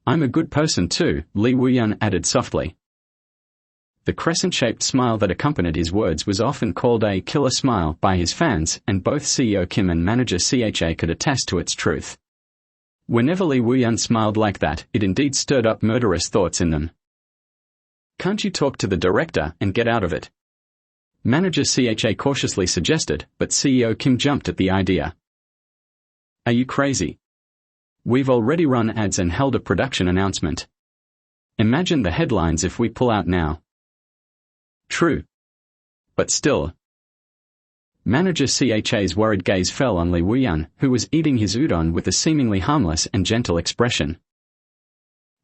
I'm a good person too, Lee Woo-yeon added softly. The crescent-shaped smile that accompanied his words was often called a killer smile by his fans, and both CEO Kim and manager CHA could attest to its truth. Whenever Lee Woo-yeon smiled like that, it indeed stirred up murderous thoughts in them. Can't you talk to the director and get out of it? Manager CHA cautiously suggested, but CEO Kim jumped at the idea. Are you crazy? We've already run ads and held a production announcement. Imagine the headlines if we pull out now. True. But still. Manager CHA's worried gaze fell on Lee Woo-yeon, who was eating his udon with a seemingly harmless and gentle expression.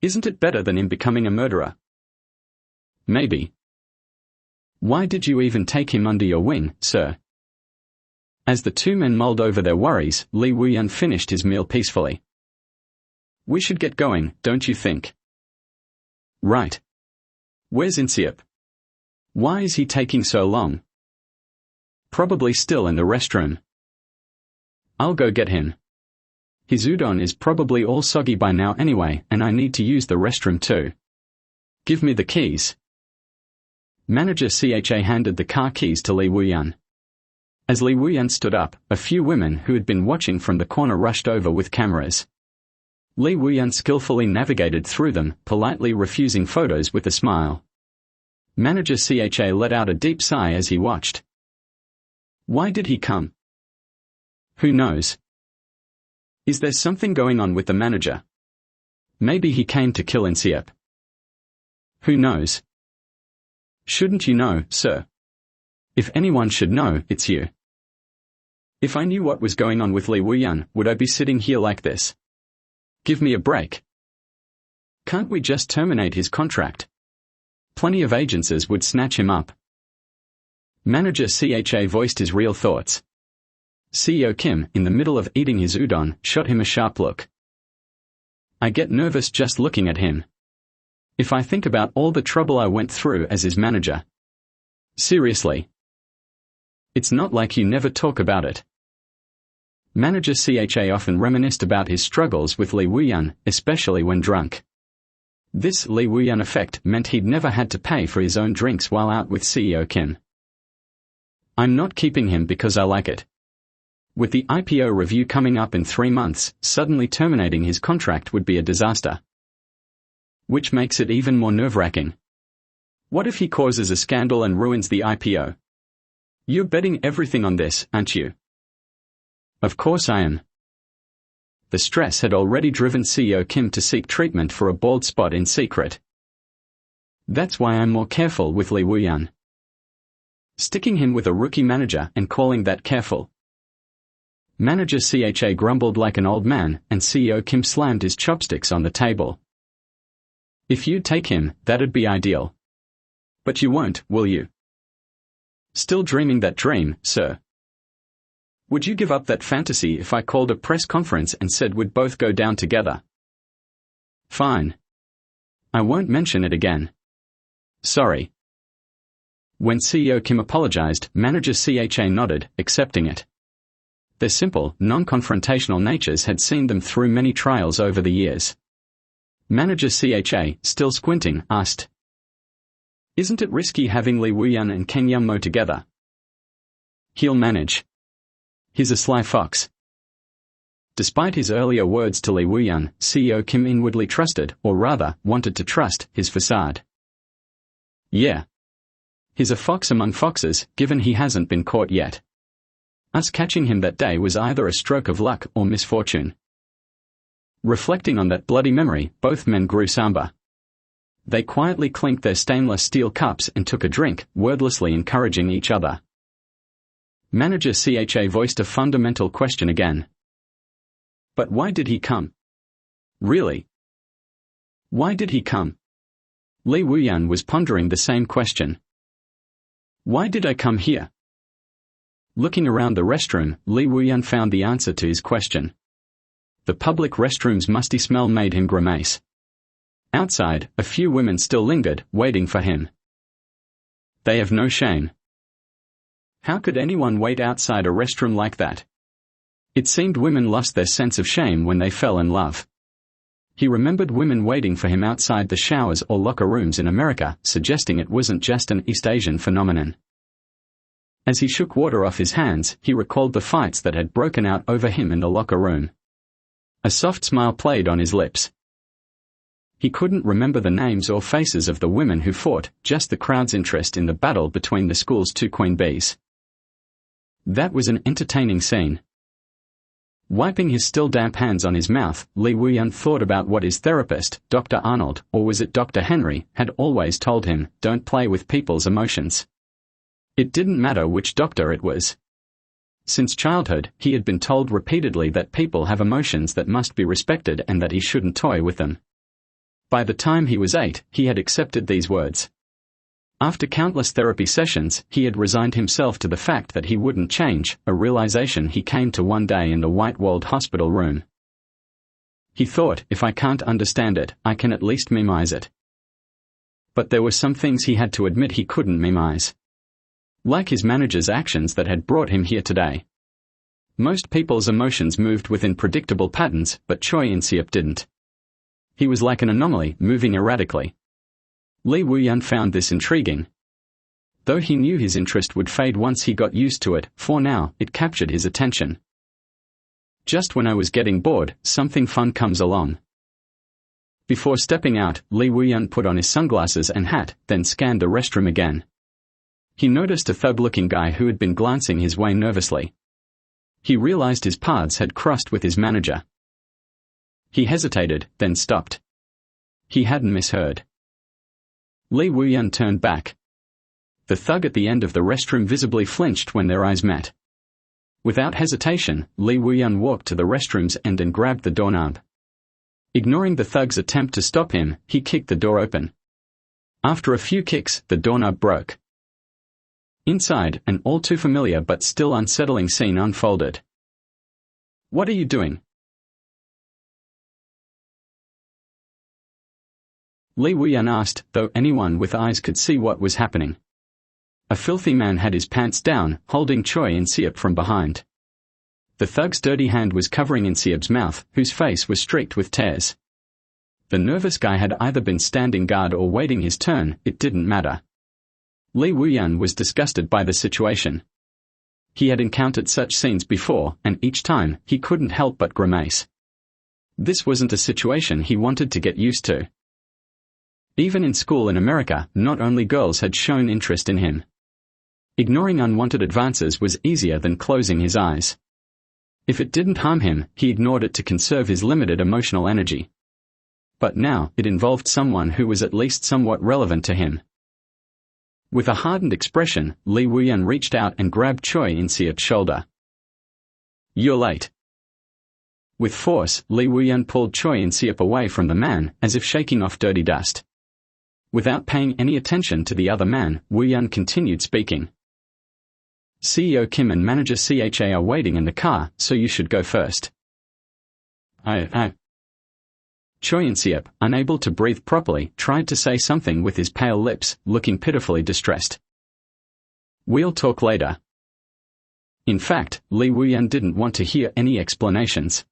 Isn't it better than him becoming a murderer? Maybe. Why did you even take him under your wing, sir? As the two men mulled over their worries, Lee Woo-yeon finished his meal peacefully. We should get going, don't you think? Right. Where's Inseop? Why is he taking so long? Probably still in the restroom. I'll go get him. His udon is probably all soggy by now anyway, and I need to use the restroom too. Give me the keys. Manager CHA handed the car keys to Lee Woo-yeon. As Lee Woo-yeon stood up, a few women who had been watching from the corner rushed over with cameras. Lee Woo-yeon skillfully navigated through them, politely refusing photos with a smile. Manager CHA let out a deep sigh as he watched. Why did he come? Who knows? Is there something going on with the manager? Maybe he came to kill Inseop. Who knows? Shouldn't you know, sir? If anyone should know, it's you. If I knew what was going on with Lee Woo-yeon, would I be sitting here like this? Give me a break. Can't we just terminate his contract? Plenty of agencies would snatch him up. Manager CHA voiced his real thoughts. CEO Kim, in the middle of eating his udon, shot him a sharp look. I get nervous just looking at him. If I think about all the trouble I went through as his manager. Seriously. It's not like you never talk about it. Manager CHA often reminisced about his struggles with Lee Woo-yeon, especially when drunk. This Lee Woo-yeon effect meant he'd never had to pay for his own drinks while out with CEO Kim. I'm not keeping him because I like it. With the IPO review coming up in 3 months, suddenly terminating his contract would be a disaster. Which makes it even more nerve-wracking. What if he causes a scandal and ruins the IPO? You're betting everything on this, aren't you? Of course I am. The stress had already driven CEO Kim to seek treatment for a bald spot in secret. That's why I'm more careful with Lee Woo-yeon. Sticking him with a rookie manager and calling that careful. Manager CHA grumbled like an old man, and CEO Kim slammed his chopsticks on the table. If you'd take him, that'd be ideal. But you won't, will you? Still dreaming that dream, sir? Would you give up that fantasy if I called a press conference and said we'd both go down together? Fine. I won't mention it again. Sorry. When CEO Kim apologized, Manager CHA nodded, accepting it. Their simple, non-confrontational natures had seen them through many trials over the years. Manager CHA, still squinting, asked, Isn't it risky having Lee Woo-yeon and Kang Young-mo together? He'll manage. He's a sly fox. Despite his earlier words to Lee Woo-yeon, CEO Kim inwardly trusted, or rather, wanted to trust, his facade. Yeah. He's a fox among foxes, given he hasn't been caught yet. Us catching him that day was either a stroke of luck or misfortune. Reflecting on that bloody memory, both men grew somber. They quietly clinked their stainless steel cups and took a drink, wordlessly encouraging each other. Manager CHA voiced a fundamental question again. But why did he come? Really? Why did he come? Lee Woo-yeon was pondering the same question. Why did I come here? Looking around the restroom, Lee Woo-yeon found the answer to his question. The public restroom's musty smell made him grimace. Outside, a few women still lingered, waiting for him. They have no shame. How could anyone wait outside a restroom like that? It seemed women lost their sense of shame when they fell in love. He remembered women waiting for him outside the showers or locker rooms in America, suggesting it wasn't just an East Asian phenomenon. As he shook water off his hands, he recalled the fights that had broken out over him in the locker room. A soft smile played on his lips. He couldn't remember the names or faces of the women who fought, just the crowd's interest in the battle between the school's two queen bees. That was an entertaining scene. Wiping his still damp hands on his mouth, Lee Woo-yeon thought about what his therapist, Dr. Arnold, or was it Dr. Henry, had always told him: don't play with people's emotions. It didn't matter which doctor it was. Since childhood, he had been told repeatedly that people have emotions that must be respected and that he shouldn't toy with them. By the time he was 8, he had accepted these words. After countless therapy sessions, he had resigned himself to the fact that he wouldn't change, a realization he came to one day in the white-walled hospital room. He thought, if I can't understand it, I can at least minimize it. But there were some things he had to admit he couldn't minimize. Like his manager's actions that had brought him here today. Most people's emotions moved within predictable patterns, but Choi In-seop didn't. He was like an anomaly, moving erratically. Lee Woo-yeon found this intriguing. Though he knew his interest would fade once he got used to it, for now, it captured his attention. Just when I was getting bored, something fun comes along. Before stepping out, Lee Woo-yeon put on his sunglasses and hat, then scanned the restroom again. He noticed a thug-looking guy who had been glancing his way nervously. He realized his paths had crossed with his manager. He hesitated, then stopped. He hadn't misheard. Lee Woo-yeon turned back. The thug at the end of the restroom visibly flinched when their eyes met. Without hesitation, Lee Woo-yeon walked to the restroom's end and grabbed the doorknob. Ignoring the thug's attempt to stop him, he kicked the door open. After a few kicks, the doorknob broke. Inside, an all-too-familiar but still unsettling scene unfolded. "What are you doing?" Lee Woo-yeon asked, though anyone with eyes could see what was happening. A filthy man had his pants down, holding Choi In-seop from behind. The thug's dirty hand was covering In-seop's mouth, whose face was streaked with tears. The nervous guy had either been standing guard or waiting his turn, it didn't matter. Lee Woo-yeon was disgusted by the situation. He had encountered such scenes before, and each time, he couldn't help but grimace. This wasn't a situation he wanted to get used to. Even in school in America, not only girls had shown interest in him. Ignoring unwanted advances was easier than closing his eyes. If it didn't harm him, he ignored it to conserve his limited emotional energy. But now, it involved someone who was at least somewhat relevant to him. With a hardened expression, Lee Woo-yeon reached out and grabbed Choi In-seop's shoulder. "You're late." With force, Lee Woo-yeon pulled Choi In-seop away from the man, as if shaking off dirty dust. Without paying any attention to the other man, Woo-yeon continued speaking. "CEO Kim and manager CHA are waiting in the car, so you should go first." Choi In-seop, unable to breathe properly, tried to say something with his pale lips, looking pitifully distressed. "We'll talk later." In fact, Lee Woo-yeon didn't want to hear any explanations.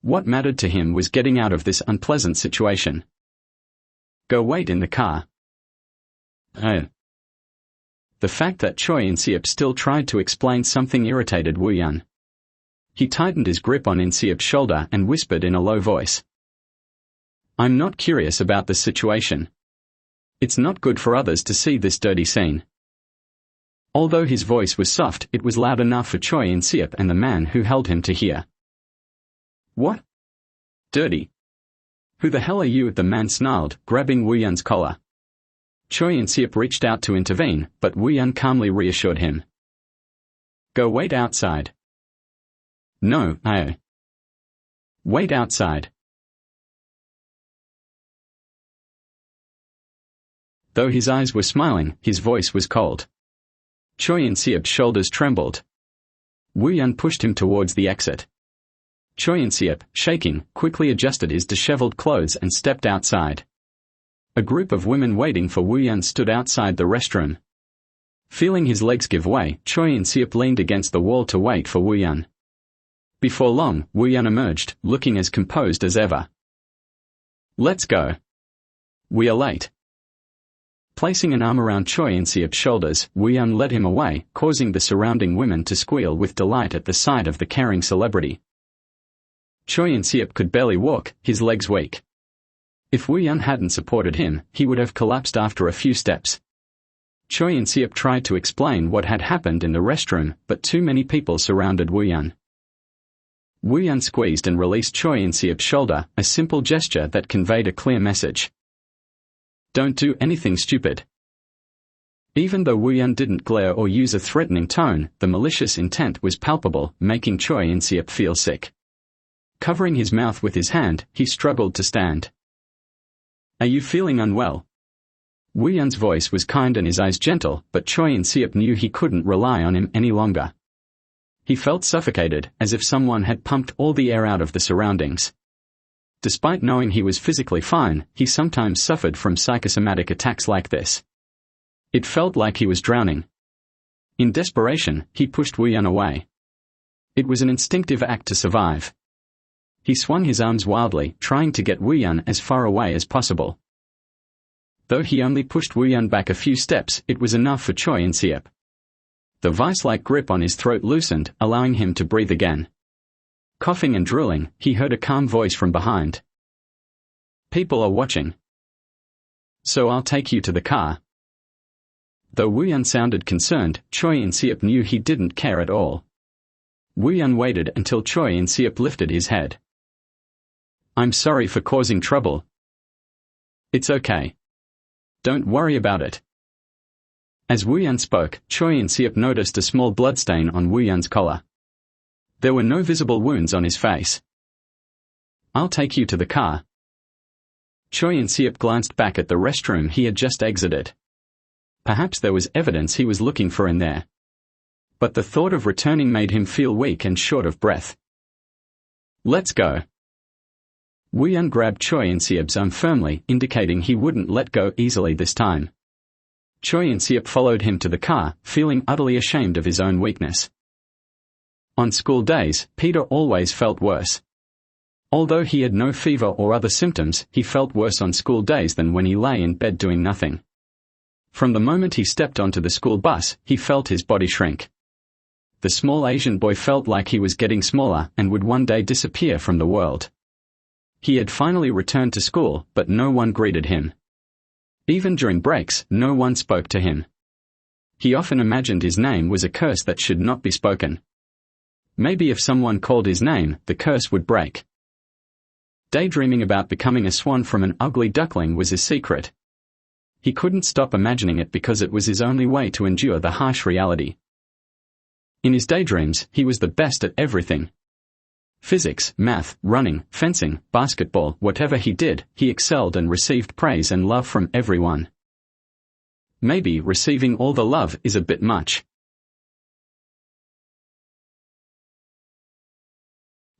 What mattered to him was getting out of this unpleasant situation. "Go wait in the car." The fact that Choi In-seop still tried to explain something irritated Woo-yeon. He tightened his grip on In-seop's shoulder and whispered in a low voice. "I'm not curious about this situation. It's not good for others to see this dirty scene." Although his voice was soft, it was loud enough for Choi In-seop and the man who held him to hear. "What? Dirty? Who the hell are you?" the man snarled, grabbing Woo-yeon's collar. Choi In-seop reached out to intervene, but Woo-yeon calmly reassured him. "Go wait outside." "No, Wait outside." Though his eyes were smiling, his voice was cold. Choi In-seop's shoulders trembled. Woo-yeon pushed him towards the exit. Choi In-seop, shaking, quickly adjusted his disheveled clothes and stepped outside. A group of women waiting for Woo-yeon stood outside the restroom. Feeling his legs give way, Choi In-seop leaned against the wall to wait for Woo-yeon. Before long, Woo-yeon emerged, looking as composed as ever. Let's go. We are late. Placing an arm around Choi In-seop's shoulders, Woo-yeon led him away, causing the surrounding women to squeal with delight at the sight of the caring celebrity. Choi In-seop could barely walk, his legs weak. If Woo-yeon hadn't supported him, he would have collapsed after a few steps. Choi In-seop tried to explain what had happened in the restroom, but too many people surrounded Woo-yeon. Woo-yeon squeezed and released Choi In-seop's shoulder, a simple gesture that conveyed a clear message. Don't do anything stupid. Even though Woo-yeon didn't glare or use a threatening tone, the malicious intent was palpable, making Choi In-seop feel sick. Covering his mouth with his hand, he struggled to stand. Are you feeling unwell? Woo-yeon's voice was kind and his eyes gentle, but Choi In-seop knew he couldn't rely on him any longer. He felt suffocated, as if someone had pumped all the air out of the surroundings. Despite knowing he was physically fine, he sometimes suffered from psychosomatic attacks like this. It felt like he was drowning. In desperation, he pushed Woo-yeon away. It was an instinctive act to survive. He swung his arms wildly, trying to get Woo-yeon as far away as possible. Though he only pushed Woo-yeon back a few steps, it was enough for Choi In-seop. The vice-like grip on his throat loosened, allowing him to breathe again. Coughing and drooling, he heard a calm voice from behind. People are watching. So I'll take you to the car. Though Woo-yeon sounded concerned, Choi In-seop knew he didn't care at all. Woo-yeon waited until Choi In-seop lifted his head. I'm sorry for causing trouble. It's okay. Don't worry about it. As Woo-yeon spoke, Choi In-seop noticed a small bloodstain on Woo-yeon's collar. There were no visible wounds on his face. I'll take you to the car. Choi In-seop glanced back at the restroom he had just exited. Perhaps there was evidence he was looking for in there. But the thought of returning made him feel weak and short of breath. Let's go. Woo-yeon grabbed Choi In-seop's arm firmly, indicating he wouldn't let go easily this time. Choi In-seop followed him to the car, feeling utterly ashamed of his own weakness. On school days, Peter always felt worse. Although he had no fever or other symptoms, he felt worse on school days than when he lay in bed doing nothing. From the moment he stepped onto the school bus, he felt his body shrink. The small Asian boy felt like he was getting smaller and would one day disappear from the world. He had finally returned to school, but no one greeted him. Even during breaks, no one spoke to him. He often imagined his name was a curse that should not be spoken. Maybe if someone called his name, the curse would break. Daydreaming about becoming a swan from an ugly duckling was his secret. He couldn't stop imagining it because it was his only way to endure the harsh reality. In his daydreams, he was the best at everything. Physics, math, running, fencing, basketball, whatever he did, he excelled and received praise and love from everyone. Maybe receiving all the love is a bit much.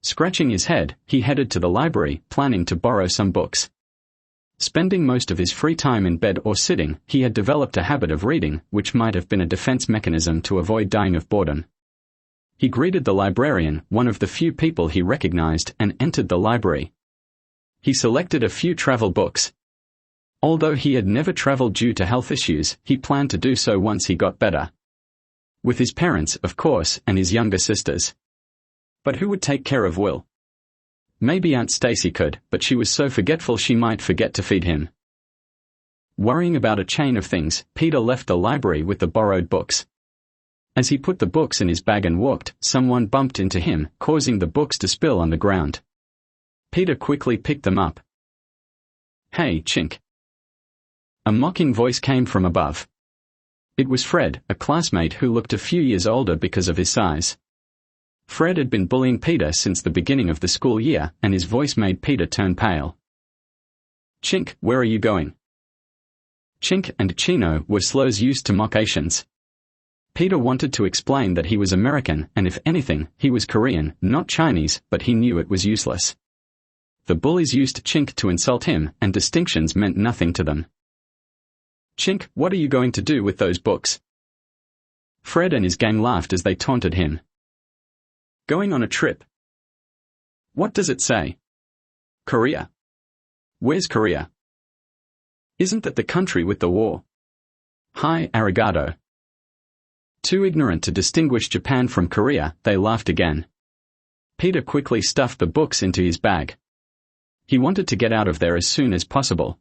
Scratching his head, he headed to the library, planning to borrow some books. Spending most of his free time in bed or sitting, he had developed a habit of reading, which might have been a defense mechanism to avoid dying of boredom. He greeted the librarian, one of the few people he recognized, and entered the library. He selected a few travel books. Although he had never traveled due to health issues, he planned to do so once he got better. With his parents, of course, and his younger sisters. But who would take care of Will? Maybe Aunt Stacy could, but she was so forgetful she might forget to feed him. Worrying about a chain of things, Peter left the library with the borrowed books. As he put the books in his bag and walked, someone bumped into him, causing the books to spill on the ground. Peter quickly picked them up. Hey, Chink. A mocking voice came from above. It was Fred, a classmate who looked a few years older because of his size. Fred had been bullying Peter since the beginning of the school year, and his voice made Peter turn pale. Chink, where are you going? Chink and Chino were slurs used to mock Asians. Peter wanted to explain that he was American, and if anything, he was Korean, not Chinese, but he knew it was useless. The bullies used Chink to insult him, and distinctions meant nothing to them. Chink, what are you going to do with those books? Fred and his gang laughed as they taunted him. Going on a trip. What does it say? Korea. Where's Korea? Isn't that the country with the war? Hi, arigato. Too ignorant to distinguish Japan from Korea, they laughed again. Peter quickly stuffed the books into his bag. He wanted to get out of there as soon as possible.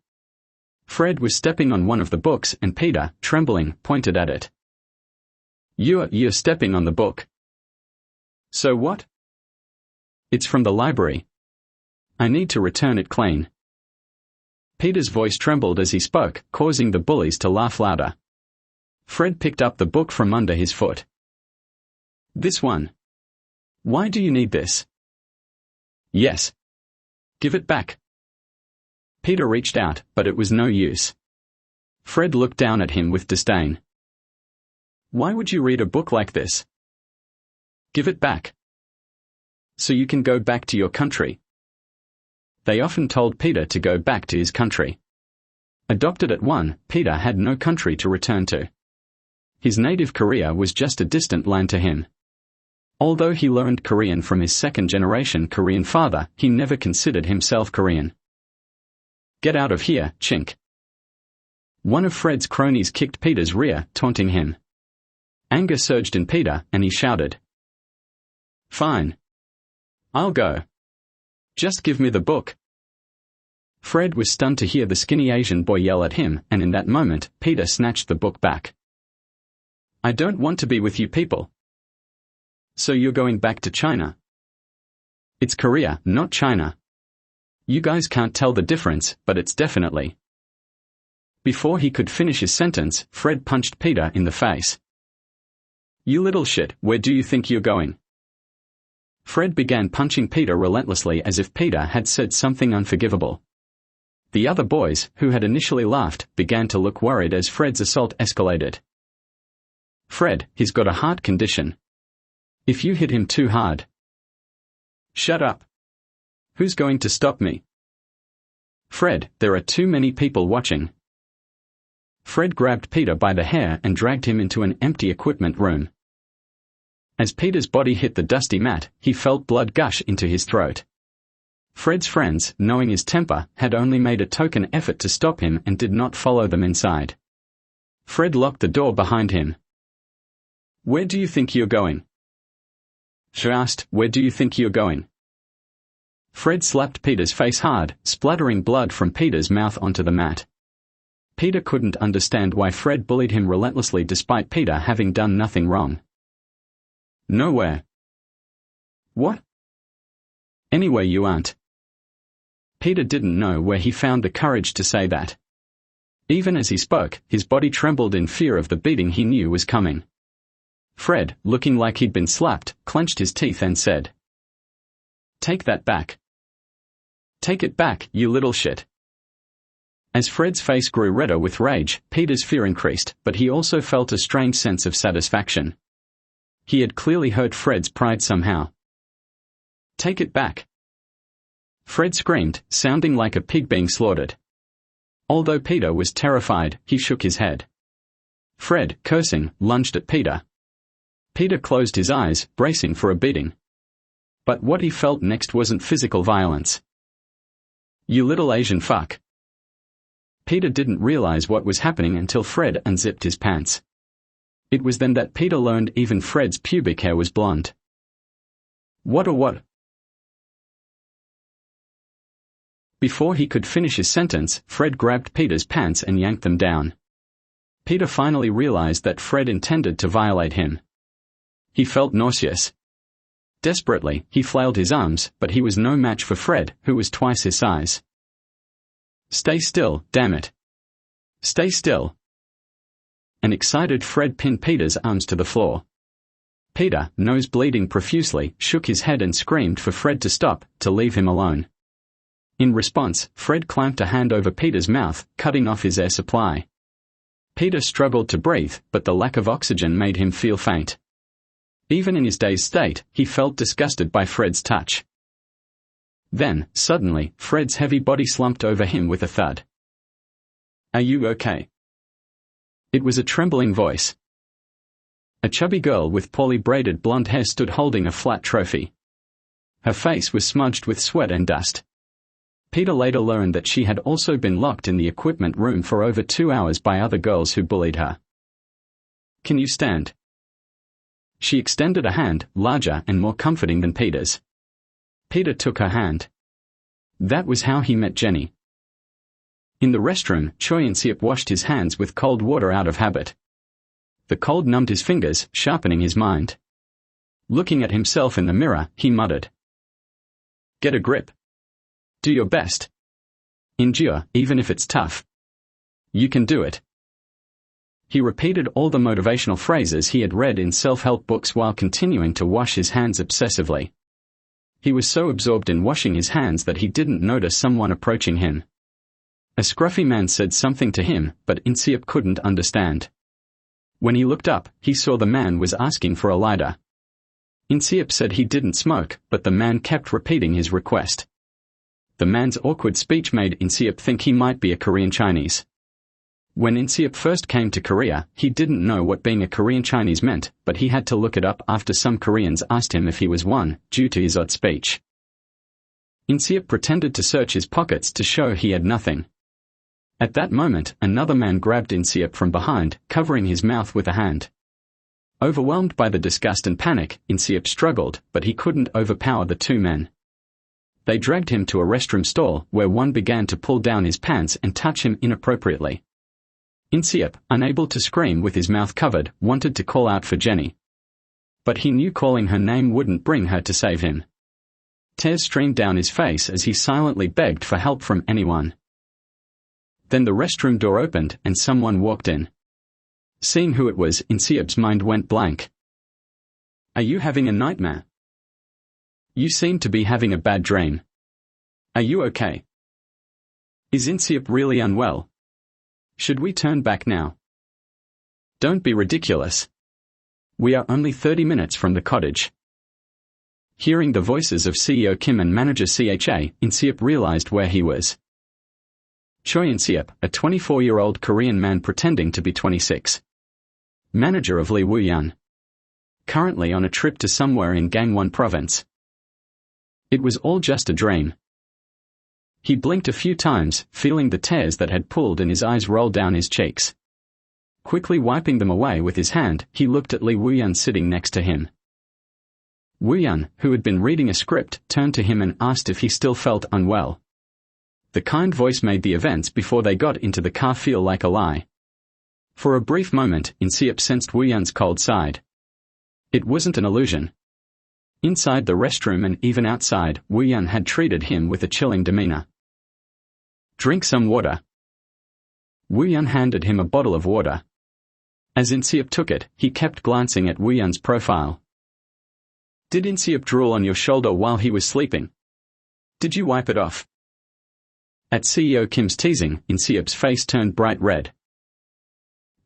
Fred was stepping on one of the books and Peter, trembling, pointed at it. You're stepping on the book. So what? It's from the library. I need to return it clean. Peter's voice trembled as he spoke, causing the bullies to laugh louder. Fred picked up the book from under his foot. This one. Why do you need this? Yes. Give it back. Peter reached out, but it was no use. Fred looked down at him with disdain. Why would you read a book like this? Give it back. So you can go back to your country. They often told Peter to go back to his country. Adopted at 1, Peter had no country to return to. His native Korea was just a distant land to him. Although he learned Korean from his second-generation Korean father, he never considered himself Korean. Get out of here, chink. One of Fred's cronies kicked Peter's rear, taunting him. Anger surged in Peter, and he shouted. Fine. I'll go. Just give me the book. Fred was stunned to hear the skinny Asian boy yell at him, and in that moment, Peter snatched the book back. I don't want to be with you people. So you're going back to China? It's Korea, not China. You guys can't tell the difference, but it's definitely. Before he could finish his sentence, Fred punched Peter in the face. You little shit, where do you think you're going? Fred began punching Peter relentlessly as if Peter had said something unforgivable. The other boys, who had initially laughed, began to look worried as Fred's assault escalated. Fred, he's got a heart condition. If you hit him too hard. Shut up. Who's going to stop me? Fred, there are too many people watching. Fred grabbed Peter by the hair and dragged him into an empty equipment room. As Peter's body hit the dusty mat, he felt blood gush into his throat. Fred's friends, knowing his temper, had only made a token effort to stop him and did not follow them inside. Fred locked the door behind him. Where do you think you're going? She asked, where do you think you're going? Fred slapped Peter's face hard, splattering blood from Peter's mouth onto the mat. Peter couldn't understand why Fred bullied him relentlessly despite Peter having done nothing wrong. Nowhere. What? Anywhere you aren't. Peter didn't know where he found the courage to say that. Even as he spoke, his body trembled in fear of the beating he knew was coming. Fred, looking like he'd been slapped, clenched his teeth and said, Take that back. Take it back, you little shit. As Fred's face grew redder with rage, Peter's fear increased, but he also felt a strange sense of satisfaction. He had clearly hurt Fred's pride somehow. Take it back. Fred screamed, sounding like a pig being slaughtered. Although Peter was terrified, he shook his head. Fred, cursing, lunged at Peter. Peter closed his eyes, bracing for a beating. But what he felt next wasn't physical violence. You little Asian fuck. Peter didn't realize what was happening until Fred unzipped his pants. It was then that Peter learned even Fred's pubic hair was blonde. What or what? Before he could finish his sentence, Fred grabbed Peter's pants and yanked them down. Peter finally realized that Fred intended to violate him. He felt nauseous. Desperately, he flailed his arms, but he was no match for Fred, who was twice his size. Stay still, damn it. Stay still. An excited Fred pinned Peter's arms to the floor. Peter, nose bleeding profusely, shook his head and screamed for Fred to stop, to leave him alone. In response, Fred clamped a hand over Peter's mouth, cutting off his air supply. Peter struggled to breathe, but the lack of oxygen made him feel faint. Even in his dazed state, he felt disgusted by Fred's touch. Then, suddenly, Fred's heavy body slumped over him with a thud. Are you okay? It was a trembling voice. A chubby girl with poorly braided blonde hair stood holding a flat trophy. Her face was smudged with sweat and dust. Peter later learned that she had also been locked in the equipment room for over 2 hours by other girls who bullied her. "Can you stand?" She extended a hand, larger and more comforting than Peter's. Peter took her hand. That was how he met Jenny. In the restroom, Choi In-seop washed his hands with cold water out of habit. The cold numbed his fingers, sharpening his mind. Looking at himself in the mirror, he muttered, "Get a grip. Do your best. Endure, even if it's tough. You can do it." He repeated all the motivational phrases he had read in self-help books while continuing to wash his hands obsessively. He was so absorbed in washing his hands that he didn't notice someone approaching him. A scruffy man said something to him, but In-seop couldn't understand. When he looked up, he saw the man was asking for a lighter. In-seop said he didn't smoke, but the man kept repeating his request. The man's awkward speech made In-seop think he might be a Korean Chinese. When In-seop first came to Korea, he didn't know what being a Korean Chinese meant, but he had to look it up after some Koreans asked him if he was one, due to his odd speech. In-seop pretended to search his pockets to show he had nothing. At that moment, another man grabbed In-seop from behind, covering his mouth with a hand. Overwhelmed by the disgust and panic, In-seop struggled, but he couldn't overpower the two men. They dragged him to a restroom stall, where one began to pull down his pants and touch him inappropriately. In-seop, unable to scream with his mouth covered, wanted to call out for Jenny. But he knew calling her name wouldn't bring her to save him. Tears streamed down his face as he silently begged for help from anyone. Then the restroom door opened and someone walked in. Seeing who it was, In-seop's mind went blank. "Are you having a nightmare? You seem to be having a bad dream. Are you okay? Is In-seop really unwell? Should we turn back now? Don't be ridiculous. We are only 30 minutes from the cottage." Hearing the voices of CEO Kim and manager CHA, In-seop realized where he was. Choi In-seop, a 24-year-old Korean man pretending to be 26. Manager of Lee Woo-yeon. Currently on a trip to somewhere in Gangwon province. It was all just a dream. He blinked a few times, feeling the tears that had pulled and his eyes roll down his cheeks. Quickly wiping them away with his hand, he looked at Lee Woo-yeon sitting next to him. Woo-yeon, who had been reading a script, turned to him and asked if he still felt unwell. The kind voice made the events before they got into the car feel like a lie. For a brief moment, In-seop sensed Woo-yeon's cold side. It wasn't an illusion. Inside the restroom and even outside, Woo-yeon had treated him with a chilling demeanor. "Drink some water." Woo-yeon handed him a bottle of water. As In-seop took it, he kept glancing at Woo-yeon's profile. "Did In-seop drool on your shoulder while he was sleeping? Did you wipe it off?" At CEO Kim's teasing, In-seop's face turned bright red.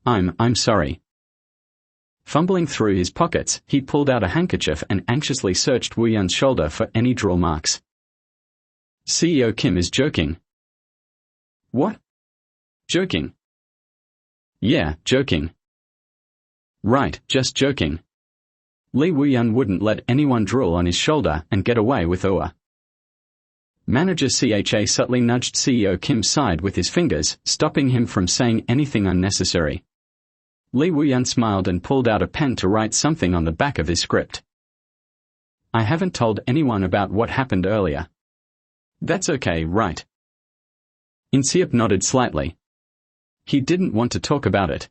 I'm sorry." Fumbling through his pockets, he pulled out a handkerchief and anxiously searched Woo-yeon's shoulder for any drool marks. CEO Kim is joking. "What? Joking?" "Yeah, joking." "Right, just joking." Lee Woo-yeon wouldn't let anyone drool on his shoulder and get away with OA. Manager CHA subtly nudged CEO Kim's side with his fingers, stopping him from saying anything unnecessary. Lee Woo-yeon smiled and pulled out a pen to write something on the back of his script. "I haven't told anyone about what happened earlier." "That's okay, right?" In-seop nodded slightly. He didn't want to talk about it.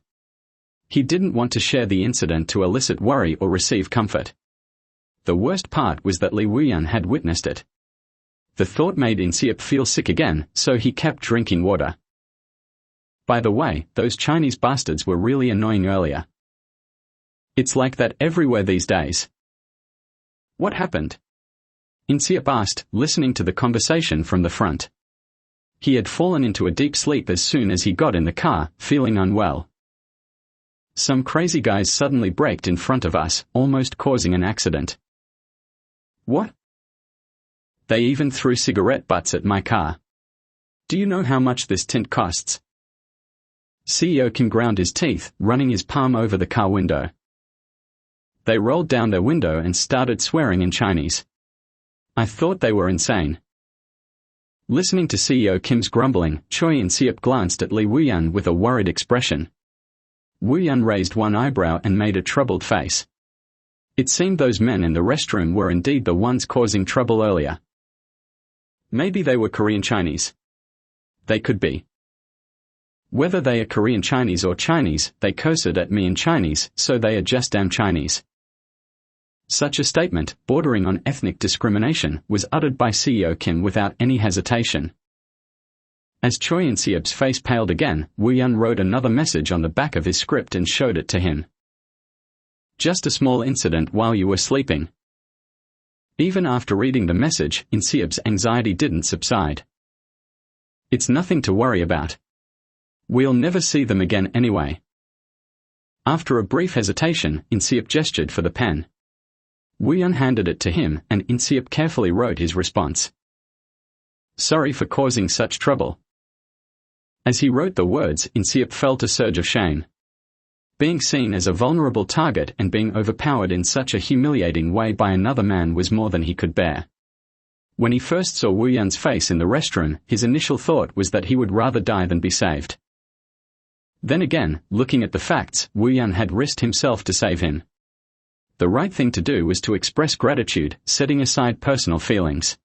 He didn't want to share the incident to elicit worry or receive comfort. The worst part was that Lee Woo-yeon had witnessed it. The thought made In-seop feel sick again, so he kept drinking water. By the way, those Chinese bastards were really annoying earlier. It's like that everywhere these days. "What happened?" In-seop asked, listening to the conversation from the front. He had fallen into a deep sleep as soon as he got in the car, feeling unwell. "Some crazy guys suddenly braked in front of us, almost causing an accident." "What?" "They even threw cigarette butts at my car. Do you know how much this tint costs?" CEO Kim ground his teeth, running his palm over the car window. "They rolled down their window and started swearing in Chinese. I thought they were insane." Listening to CEO Kim's grumbling, Choi In-seop glanced at Lee Woo-yeon with a worried expression. Woo-yeon raised one eyebrow and made a troubled face. It seemed those men in the restroom were indeed the ones causing trouble earlier. Maybe they were Korean Chinese. They could be. Whether they are Korean Chinese or Chinese, they cursed at me in Chinese, so they are just damn Chinese. Such a statement, bordering on ethnic discrimination, was uttered by CEO Kim without any hesitation. As Choi In-seop's face paled again, Woo-yeon wrote another message on the back of his script and showed it to him. Just a small incident while you were sleeping. Even after reading the message, In-seop's anxiety didn't subside. It's nothing to worry about. We'll never see them again anyway. After a brief hesitation, In-seop gestured for the pen. Woo-yeon handed it to him, and In-seop carefully wrote his response. Sorry for causing such trouble. As he wrote the words, In-seop felt a surge of shame. Being seen as a vulnerable target and being overpowered in such a humiliating way by another man was more than he could bear. When he first saw Woo-yeon's face in the restroom, his initial thought was that he would rather die than be saved. Then again, looking at the facts, Woo-yeon had risked himself to save him. The right thing to do was to express gratitude, setting aside personal feelings.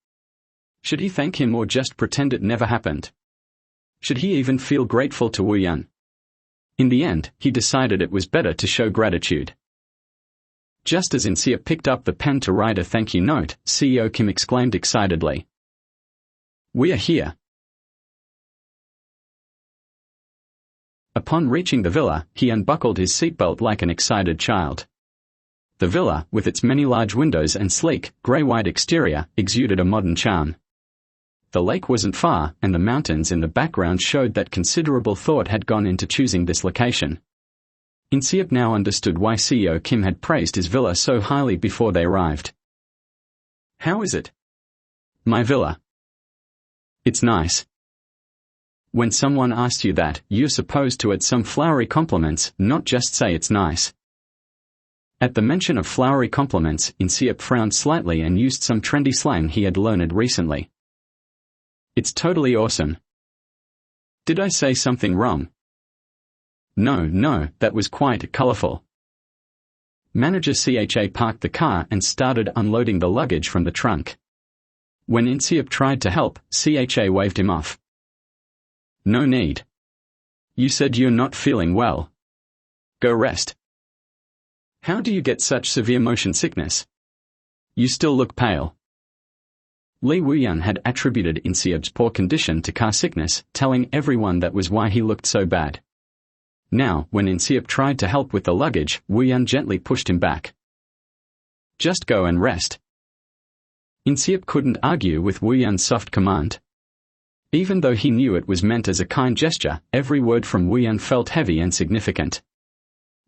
Should he thank him or just pretend it never happened? Should he even feel grateful to Woo-yeon? In the end, he decided it was better to show gratitude. Just as In-seop picked up the pen to write a thank you note, CEO Kim exclaimed excitedly. We are here. Upon reaching the villa, he unbuckled his seatbelt like an excited child. The villa, with its many large windows and sleek, grey-white exterior, exuded a modern charm. The lake wasn't far, and the mountains in the background showed that considerable thought had gone into choosing this location. In-seop now understood why CEO Kim had praised his villa so highly before they arrived. How is it? My villa. It's nice. When someone asks you that, you're supposed to add some flowery compliments, not just say it's nice. At the mention of flowery compliments, In-seop frowned slightly and used some trendy slang he had learned recently. It's totally awesome. Did I say something wrong? No, that was quite colorful. Manager CHA parked the car and started unloading the luggage from the trunk. When In-seop tried to help, CHA waved him off. No need. You said you're not feeling well. Go rest. How do you get such severe motion sickness? You still look pale. Lee Woo-yeon had attributed In-seop's poor condition to car sickness, telling everyone that was why he looked so bad. Now, when In-seop tried to help with the luggage, Woo-yeon gently pushed him back. Just go and rest. In-seop couldn't argue with Woo-yeon's soft command. Even though he knew it was meant as a kind gesture, every word from Woo-yeon felt heavy and significant.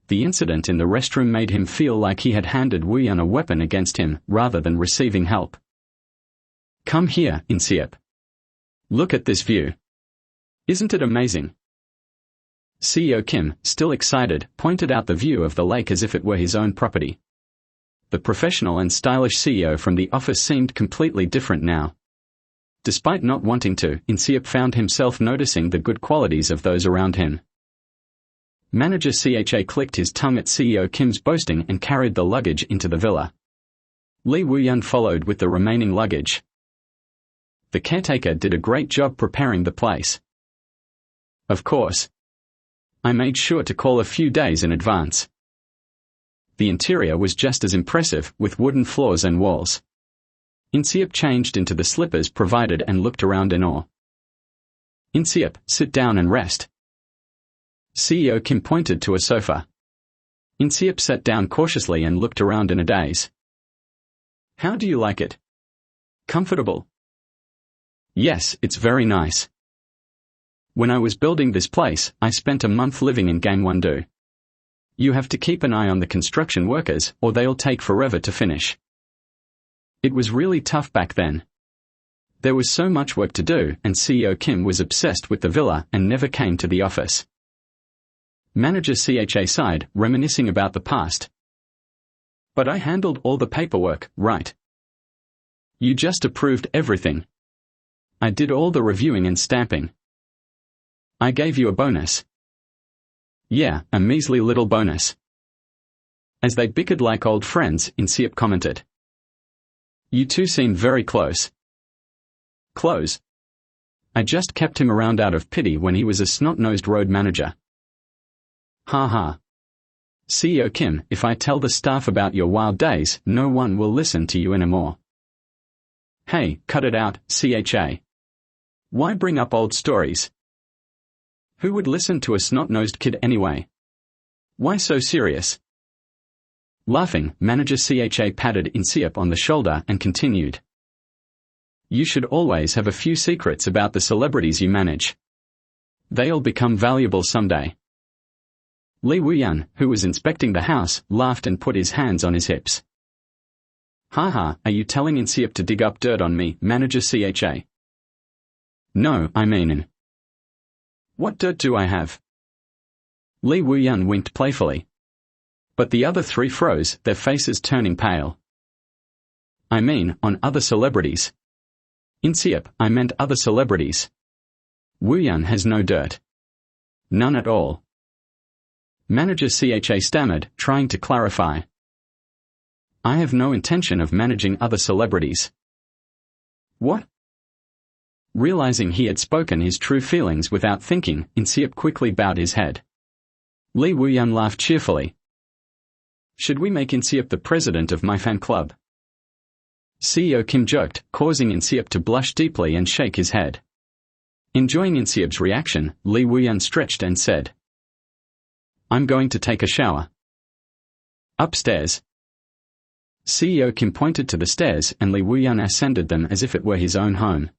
The incident in the restroom made him feel like he had handed Woo-yeon a weapon against him, rather than receiving help. Come here, In-seop. Look at this view. Isn't it amazing? CEO Kim, still excited, pointed out the view of the lake as if it were his own property. The professional and stylish CEO from the office seemed completely different now. Despite not wanting to, In-seop found himself noticing the good qualities of those around him. Manager CHA clicked his tongue at CEO Kim's boasting and carried the luggage into the villa. Lee Woo-yeon followed with the remaining luggage. The caretaker did a great job preparing the place. Of course. I made sure to call a few days in advance. The interior was just as impressive, with wooden floors and walls. In-seop changed into the slippers provided and looked around in awe. In-seop, sit down and rest. CEO Kim pointed to a sofa. In-seop sat down cautiously and looked around in a daze. How do you like it? Comfortable? Yes, it's very nice. When I was building this place, I spent a month living in Gangwon-do. You have to keep an eye on the construction workers, or they'll take forever to finish. It was really tough back then. There was so much work to do, and CEO Kim was obsessed with the villa and never came to the office. Manager CHA sighed, reminiscing about the past. But I handled all the paperwork, right? You just approved everything. I did all the reviewing and stamping. I gave you a bonus. Yeah, a measly little bonus. As they bickered like old friends, Inseop commented. You two seemed very close. Close? I just kept him around out of pity when he was a snot-nosed road manager. Ha ha. CEO Kim, if I tell the staff about your wild days, no one will listen to you anymore. Hey, cut it out, CHA. Why bring up old stories? Who would listen to a snot-nosed kid anyway? Why so serious? Laughing, Manager CHA patted Inseop on the shoulder and continued. You should always have a few secrets about the celebrities you manage. They'll become valuable someday. Lee Woo-yeon, who was inspecting the house, laughed and put his hands on his hips. Haha, are you telling Inseop to dig up dirt on me, Manager CHA? No, I mean. What dirt do I have? Lee Woo-yeon winked playfully. But the other three froze, their faces turning pale. I mean, on other celebrities. Inseop, I meant other celebrities. Woo-yeon has no dirt. None at all. Manager CHA stammered, trying to clarify. I have no intention of managing other celebrities. What? Realizing he had spoken his true feelings without thinking, Inseop quickly bowed his head. Lee Woo-yeon laughed cheerfully. Should we make Inseop the president of my fan club? CEO Kim joked, causing Inseop to blush deeply and shake his head. Enjoying Inseop's reaction, Lee Woo-yeon stretched and said, I'm going to take a shower. Upstairs. CEO Kim pointed to the stairs and Lee Woo-yeon ascended them as if it were his own home.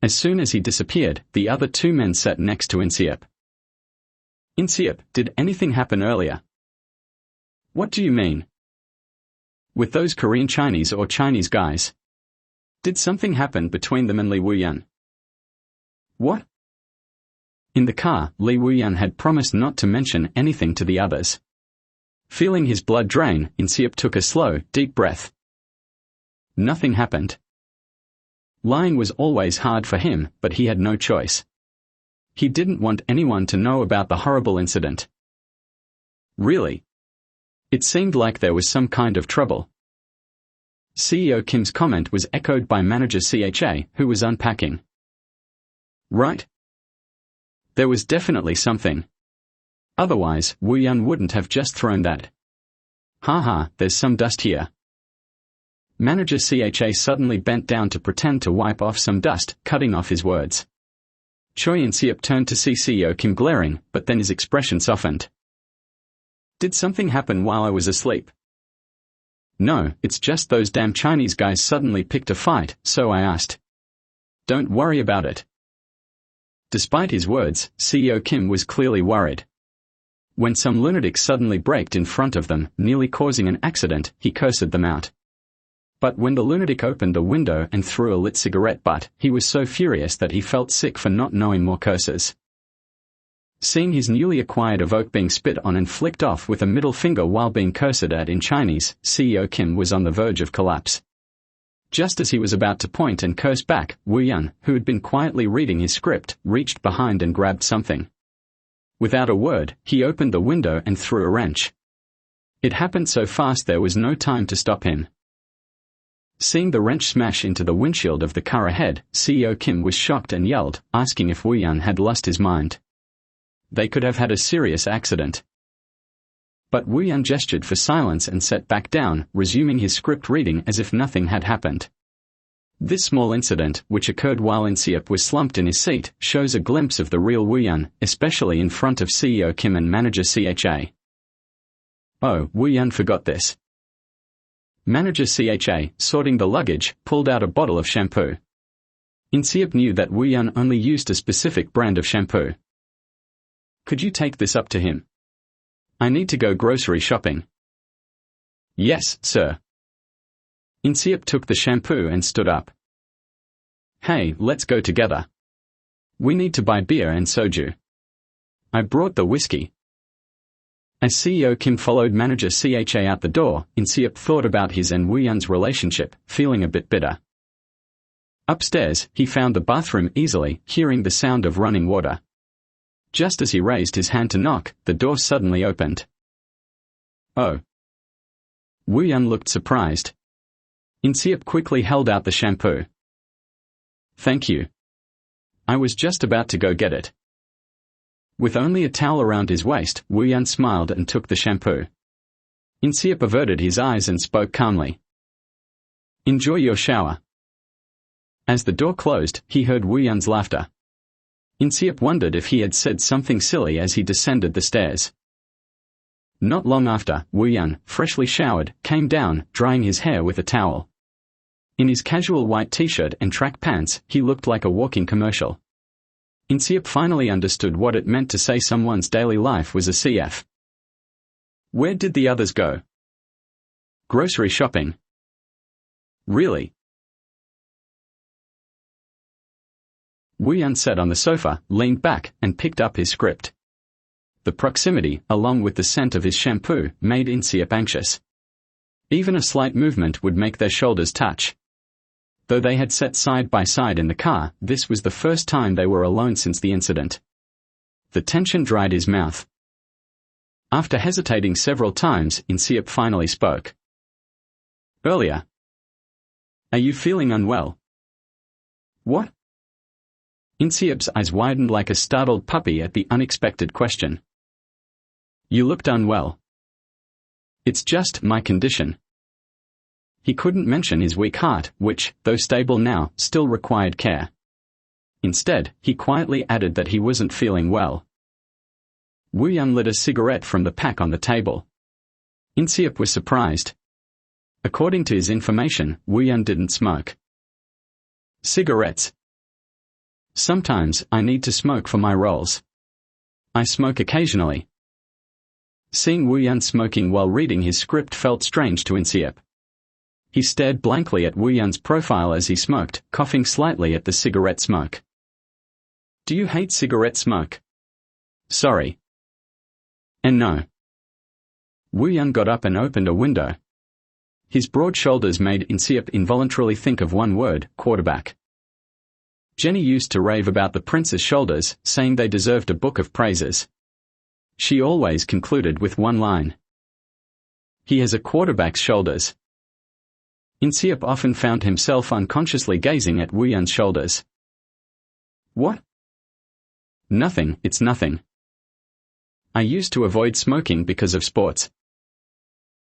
As soon as he disappeared, the other two men sat next to Inseop. Inseop, did anything happen earlier? What do you mean? With those Korean Chinese or Chinese guys? Did something happen between them and Lee Woo-yeon? What? In the car, Lee Woo-yeon had promised not to mention anything to the others. Feeling his blood drain, Inseop took a slow, deep breath. Nothing happened. Lying was always hard for him, but he had no choice. He didn't want anyone to know about the horrible incident. Really? It seemed like there was some kind of trouble. CEO Kim's comment was echoed by Manager CHA, who was unpacking. Right? There was definitely something. Otherwise, Woo-yeon wouldn't have just thrown that. Haha, there's some dust here. Manager CHA suddenly bent down to pretend to wipe off some dust, cutting off his words. Choi In-seop turned to see CEO Kim glaring, but then his expression softened. Did something happen while I was asleep? No, it's just those damn Chinese guys suddenly picked a fight, so I asked. Don't worry about it. Despite his words, CEO Kim was clearly worried. When some lunatic suddenly braked in front of them, nearly causing an accident, he cursed them out. But when the lunatic opened the window and threw a lit cigarette butt, he was so furious that he felt sick for not knowing more curses. Seeing his newly acquired evoke being spit on and flicked off with a middle finger while being cursed at in Chinese, CEO Kim was on the verge of collapse. Just as he was about to point and curse back, Woo-yeon, who had been quietly reading his script, reached behind and grabbed something. Without a word, he opened the window and threw a wrench. It happened so fast there was no time to stop him. Seeing the wrench smash into the windshield of the car ahead, CEO Kim was shocked and yelled, asking if Woo-yeon had lost his mind. They could have had a serious accident. But Woo-yeon gestured for silence and sat back down, resuming his script reading as if nothing had happened. This small incident, which occurred while In-seop was slumped in his seat, shows a glimpse of the real Woo-yeon, especially in front of CEO Kim and Manager CHA. Oh, Woo-yeon forgot this. Manager CHA, sorting the luggage, pulled out a bottle of shampoo. In-seop knew that Woo-yeon only used a specific brand of shampoo. Could you take this up to him? I need to go grocery shopping. Yes, sir. In-seop took the shampoo and stood up. Hey, let's go together. We need to buy beer and soju. I brought the whiskey. As CEO Kim followed Manager CHA out the door, In-seop thought about his and Woo-yeon's relationship, feeling a bit bitter. Upstairs, he found the bathroom easily, hearing the sound of running water. Just as he raised his hand to knock, the door suddenly opened. Oh. Wu Yun looked surprised. In-seop quickly held out the shampoo. Thank you. I was just about to go get it. With only a towel around his waist, Wu Yun smiled and took the shampoo. In-seop averted his eyes and spoke calmly. Enjoy your shower. As the door closed, he heard Wu Yun's laughter. In-seop wondered if he had said something silly as he descended the stairs. Not long after, Wu Yun, freshly showered, came down, drying his hair with a towel. In his casual white t-shirt and track pants, he looked like a walking commercial. In-seop finally understood what it meant to say someone's daily life was a CF. Where did the others go? Grocery shopping. Really? Wu Yun sat on the sofa, leaned back, and picked up his script. The proximity, along with the scent of his shampoo, made In-seop anxious. Even a slight movement would make their shoulders touch. Though they had sat side by side in the car, this was the first time they were alone since the incident. The tension dried his mouth. After hesitating several times, In-seop finally spoke. Earlier. Are you feeling unwell? What? In-seop's eyes widened like a startled puppy at the unexpected question. You looked unwell. It's just my condition. He couldn't mention his weak heart, which, though stable now, still required care. Instead, he quietly added that he wasn't feeling well. Wu Yun lit a cigarette from the pack on the table. In-seop was surprised. According to his information, Wu Yun didn't smoke. Cigarettes. Sometimes, I need to smoke for my roles. I smoke occasionally. Seeing Wu Yun smoking while reading his script felt strange to In-seop. He stared blankly at Wu Yun's profile as he smoked, coughing slightly at the cigarette smoke. Do you hate cigarette smoke? Sorry. And no. Wu Yun got up and opened a window. His broad shoulders made In-seop involuntarily think of one word, quarterback. Jenny used to rave about the prince's shoulders, saying they deserved a book of praises. She always concluded with one line. He has a quarterback's shoulders. In-seop often found himself unconsciously gazing at Wu Yun's shoulders. What? Nothing, it's nothing. I used to avoid smoking because of sports.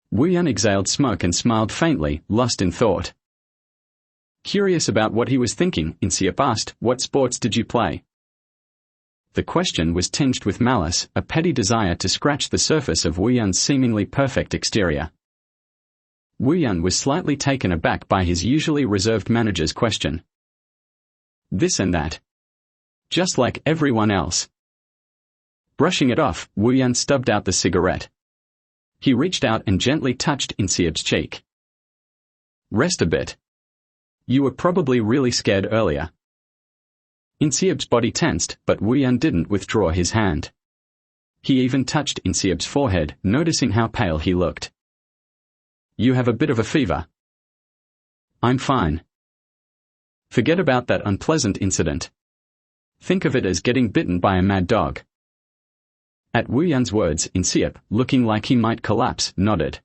Wu Yun exhaled smoke and smiled faintly, lost in thought. Curious about what he was thinking, In-seop asked, what sports did you play? The question was tinged with malice, a petty desire to scratch the surface of Wu Yun's seemingly perfect exterior. Wu Yun was slightly taken aback by his usually reserved manager's question. This and that. Just like everyone else. Brushing it off, Wu Yun stubbed out the cigarette. He reached out and gently touched In-seop's cheek. Rest a bit. You were probably really scared earlier. In-seop's body tensed, but Wu Yun didn't withdraw his hand. He even touched In-seop's forehead, noticing how pale he looked. You have a bit of a fever. I'm fine. Forget about that unpleasant incident. Think of it as getting bitten by a mad dog. At Wu Yun's words, In-seop, looking like he might collapse, nodded.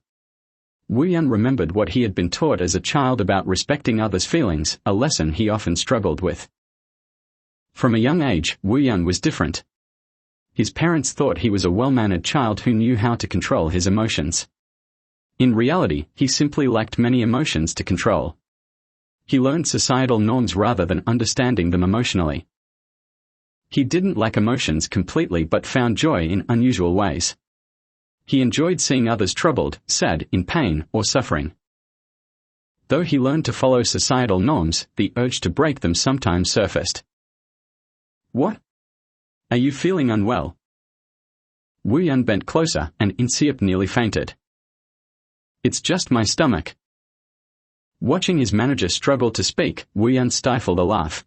Wu Yun remembered what he had been taught as a child about respecting others' feelings, a lesson he often struggled with. From a young age, Wu Yun was different. His parents thought he was a well-mannered child who knew how to control his emotions. In reality, he simply lacked many emotions to control. He learned societal norms rather than understanding them emotionally. He didn't lack emotions completely but found joy in unusual ways. He enjoyed seeing others troubled, sad, in pain, or suffering. Though he learned to follow societal norms, the urge to break them sometimes surfaced. What? Are you feeling unwell? Wu Yun bent closer, and In-seop nearly fainted. It's just my stomach. Watching his manager struggle to speak, Wu Yun stifled a laugh.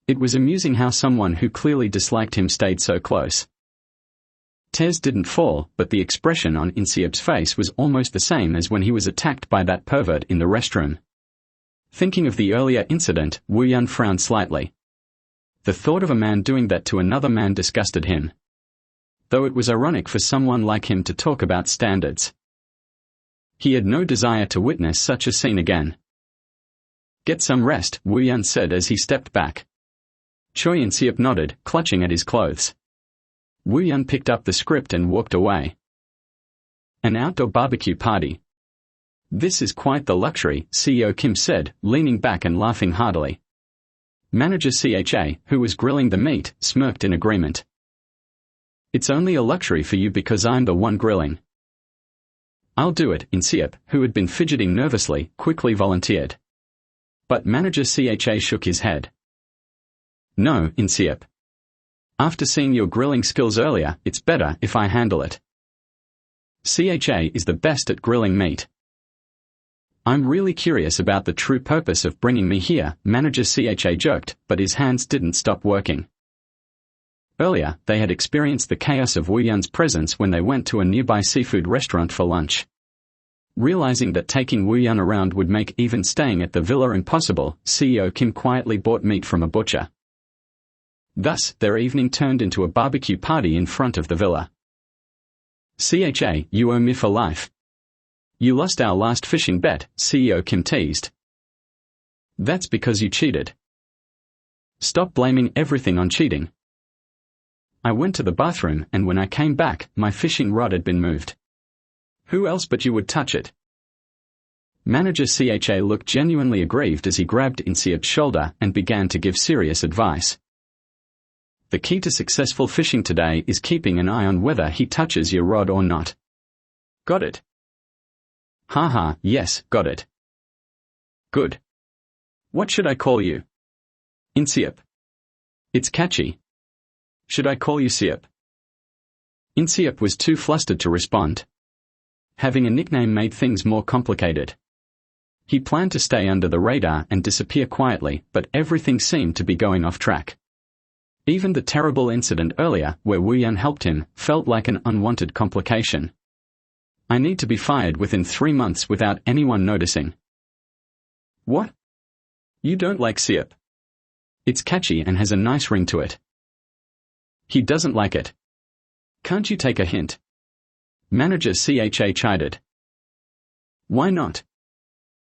It was amusing how someone who clearly disliked him stayed so close. Tears didn't fall, but the expression on In-seop's face was almost the same as when he was attacked by that pervert in the restroom. Thinking of the earlier incident, Wu Yun frowned slightly. The thought of a man doing that to another man disgusted him. Though it was ironic for someone like him to talk about standards. He had no desire to witness such a scene again. Get some rest, Wu Yun said as he stepped back. Choi and Siep nodded, clutching at his clothes. Wu Yun picked up the script and walked away. An outdoor barbecue party. This is quite the luxury, CEO Kim said, leaning back and laughing heartily. Manager CHA, who was grilling the meat, smirked in agreement. It's only a luxury for you because I'm the one grilling. I'll do it, Insiep, who had been fidgeting nervously, quickly volunteered. But Manager CHA shook his head. No, Insiep. After seeing your grilling skills earlier, it's better if I handle it. CHA is the best at grilling meat. I'm really curious about the true purpose of bringing me here, Manager CHA joked, but his hands didn't stop working. Earlier, they had experienced the chaos of Wu Yun's presence when they went to a nearby seafood restaurant for lunch. Realizing that taking Wu Yun around would make even staying at the villa impossible, CEO Kim quietly bought meat from a butcher. Thus, their evening turned into a barbecue party in front of the villa. CHA, you owe me for life. You lost our last fishing bet, CEO Kim teased. That's because you cheated. Stop blaming everything on cheating. I went to the bathroom and when I came back, my fishing rod had been moved. Who else but you would touch it? Manager CHA looked genuinely aggrieved as he grabbed Insiep's shoulder and began to give serious advice. The key to successful fishing today is keeping an eye on whether he touches your rod or not. Got it? Haha, yes, got it. Good. What should I call you? Insiep. It's catchy. Should I call you Siep? Insiep was too flustered to respond. Having a nickname made things more complicated. He planned to stay under the radar and disappear quietly, but everything seemed to be going off track. Even the terrible incident earlier, where Wu Yun helped him, felt like an unwanted complication. I need to be fired within 3 months without anyone noticing. What? You don't like Siep? It's catchy and has a nice ring to it. He doesn't like it. Can't you take a hint? Manager CHA chided. Why not?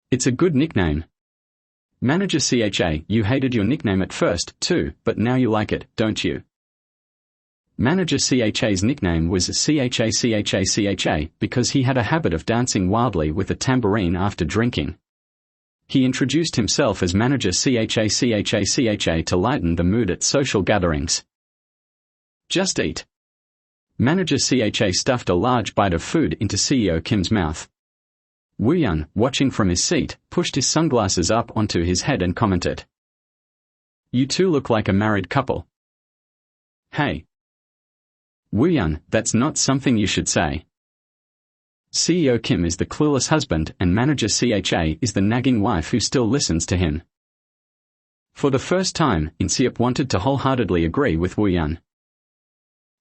It's a good nickname. Manager CHA, you hated your nickname at first, too, but now you like it, don't you? Manager CHA's nickname was CHA because he had a habit of dancing wildly with a tambourine after drinking. He introduced himself as Manager CHA to lighten the mood at social gatherings. Just eat. Manager CHA stuffed a large bite of food into CEO Kim's mouth. Wu Yun, watching from his seat, pushed his sunglasses up onto his head and commented. You two look like a married couple. Hey. Wu Yun, that's not something you should say. CEO Kim is the clueless husband and Manager CHA is the nagging wife who still listens to him. For the first time, Insiep wanted to wholeheartedly agree with Wu Yun.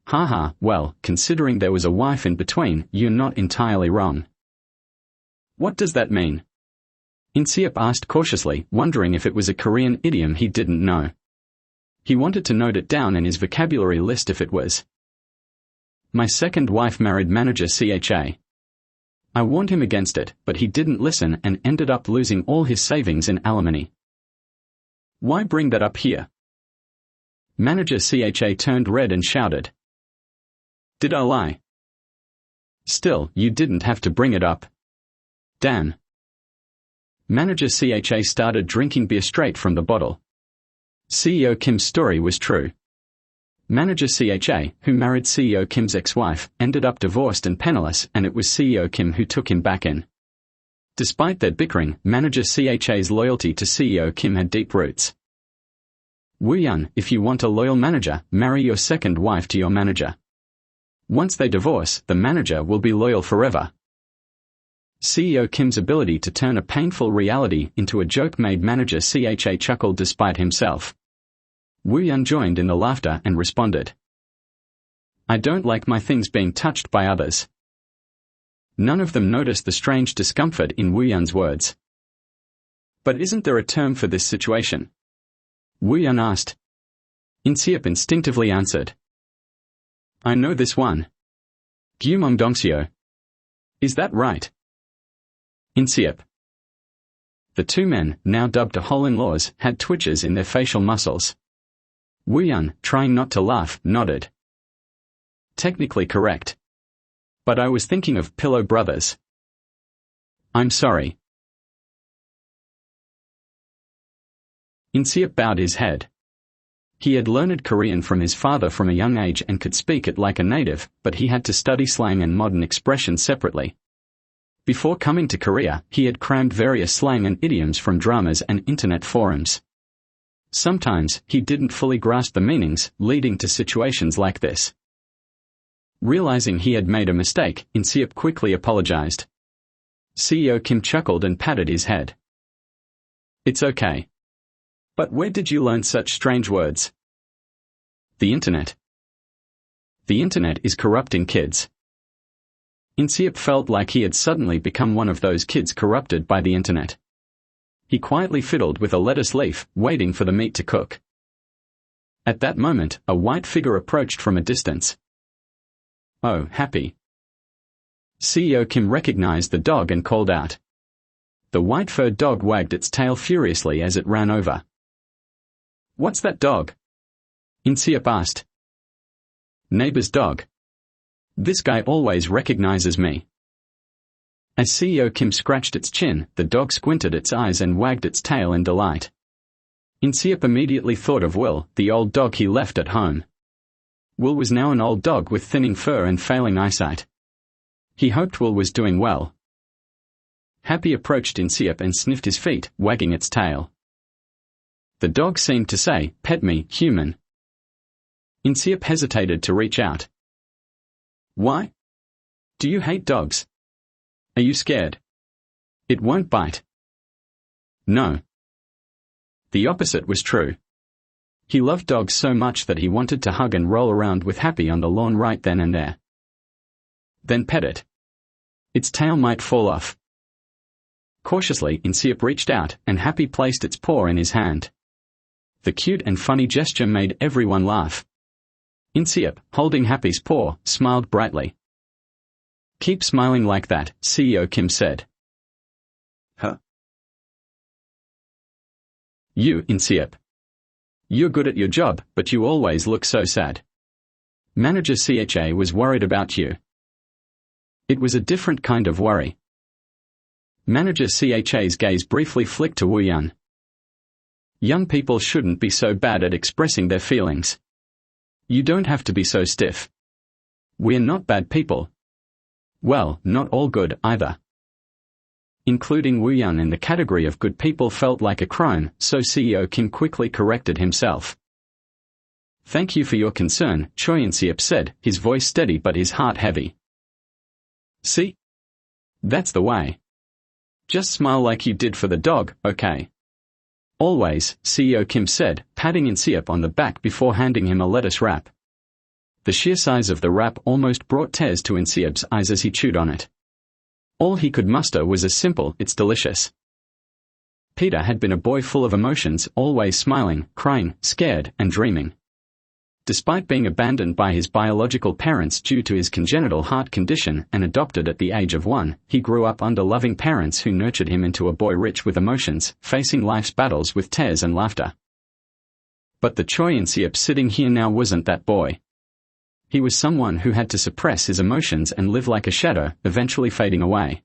Haha, well, considering there was a wife in between, you're not entirely wrong. What does that mean? Insiep asked cautiously, wondering if it was a Korean idiom he didn't know. He wanted to note it down in his vocabulary list if it was. My second wife married Manager CHA. I warned him against it, but he didn't listen and ended up losing all his savings in alimony. Why bring that up here? Manager CHA turned red and shouted. Did I lie? Still, you didn't have to bring it up. Damn. Manager CHA started drinking beer straight from the bottle. CEO Kim's story was true. Manager CHA, who married CEO Kim's ex-wife, ended up divorced and penniless, and it was CEO Kim who took him back in. Despite their bickering, Manager CHA's loyalty to CEO Kim had deep roots. Wu Yun, if you want a loyal manager, marry your second wife to your manager. Once they divorce, the manager will be loyal forever. CEO Kim's ability to turn a painful reality into a joke made Manager CHA chuckle despite himself. Wu Yun joined in the laughter and responded. I don't like my things being touched by others. None of them noticed the strange discomfort in Wu Yun's words. But isn't there a term for this situation? Wu Yun asked. Inseop instinctively answered. I know this one. Gumong Dongxiu. Is that right? Inseop. The two men, now dubbed hole-in-laws, had twitches in their facial muscles. Wu Yun, trying not to laugh, nodded. Technically correct. But I was thinking of Pillow Brothers. I'm sorry. Inseop bowed his head. He had learned Korean from his father from a young age and could speak it like a native, but he had to study slang and modern expressions separately. Before coming to Korea, he had crammed various slang and idioms from dramas and internet forums. Sometimes, he didn't fully grasp the meanings, leading to situations like this. Realizing he had made a mistake, Inseop quickly apologized. CEO Kim chuckled and patted his head. It's okay. But where did you learn such strange words? The internet. The internet is corrupting kids. Inseop felt like he had suddenly become one of those kids corrupted by the internet. He quietly fiddled with a lettuce leaf, waiting for the meat to cook. At that moment, a white figure approached from a distance. Oh, Happy. CEO Kim recognized the dog and called out. The white-furred dog wagged its tail furiously as it ran over. What's that dog? Inseop asked. Neighbor's dog. This guy always recognizes me. As CEO Kim scratched its chin, the dog squinted its eyes and wagged its tail in delight. Inseop immediately thought of Will, the old dog he left at home. Will was now an old dog with thinning fur and failing eyesight. He hoped Will was doing well. Happy approached Inseop and sniffed his feet, wagging its tail. The dog seemed to say, "Pet me, human." Inseop hesitated to reach out. Why? Do you hate dogs? Are you scared? It won't bite. No. The opposite was true. He loved dogs so much that he wanted to hug and roll around with Happy on the lawn right then and there. Then pet it. Its tail might fall off. Cautiously, Inseop reached out, and Happy placed its paw in his hand. The cute and funny gesture made everyone laugh. Inseop, holding Happy's paw, smiled brightly. Keep smiling like that, CEO Kim said. Huh? You, Inseop. You're good at your job, but you always look so sad. Manager CHA was worried about you. It was a different kind of worry. Manager CHA's gaze briefly flicked to Wu Yun. Young people shouldn't be so bad at expressing their feelings. You don't have to be so stiff. We're not bad people. Well, not all good, either. Including Wu Yun in the category of good people felt like a crime, so CEO Kim quickly corrected himself. Thank you for your concern, Choi Inseop said, his voice steady but his heart heavy. See? That's the way. Just smile like you did for the dog, okay? Always, CEO Kim said, patting Inseop on the back before handing him a lettuce wrap. The sheer size of the wrap almost brought tears to Inseop's eyes as he chewed on it. All he could muster was a simple, "It's delicious." Peter had been a boy full of emotions, always smiling, crying, scared, and dreaming. Despite being abandoned by his biological parents due to his congenital heart condition and adopted at the age of 1, he grew up under loving parents who nurtured him into a boy rich with emotions, facing life's battles with tears and laughter. But the Choi Inseop sitting here now wasn't that boy. He was someone who had to suppress his emotions and live like a shadow, eventually fading away.